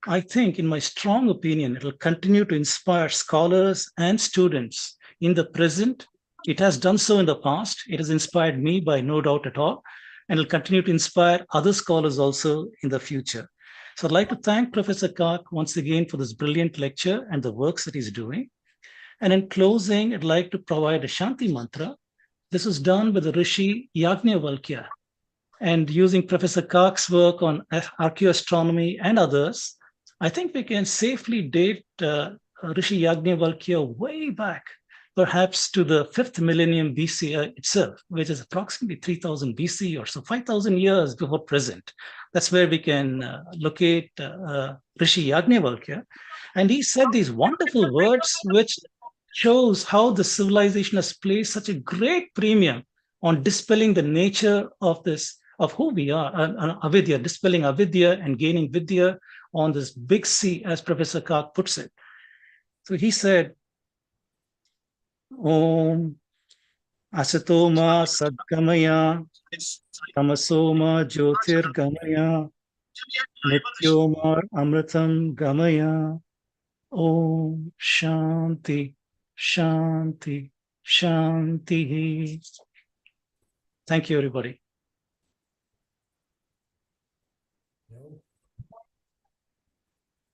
I think, in my strong opinion, it will continue to inspire scholars and students in the present. It has done so in the past. It has inspired me by no doubt at all, and will continue to inspire other scholars also in the future. So I'd like to thank Professor Kak once again for this brilliant lecture and the works that he's doing. And in closing, I'd like to provide a Shanti mantra. This was done with the Rishi Yajnavalkya. And using Professor Kak's work on archaeoastronomy and others, I think we can safely date Rishi Yajnavalkya way back, perhaps to the 5th millennium BC itself, which is approximately 3000 BC or so, 5000 years before present. That's where we can locate Rishi Yajnavalkya. And he said these wonderful words, which shows how the civilization has placed such a great premium on dispelling the nature of this, of who we are, avidya, dispelling avidya and gaining vidya on this big C, as Professor Kak puts it. So he said, Om Asatoma Sadgamaya Tamasoma Jyotirgamaya Nityomar Amritam Gamaya Om Shanti Shanti Shanti. Thank you, everybody.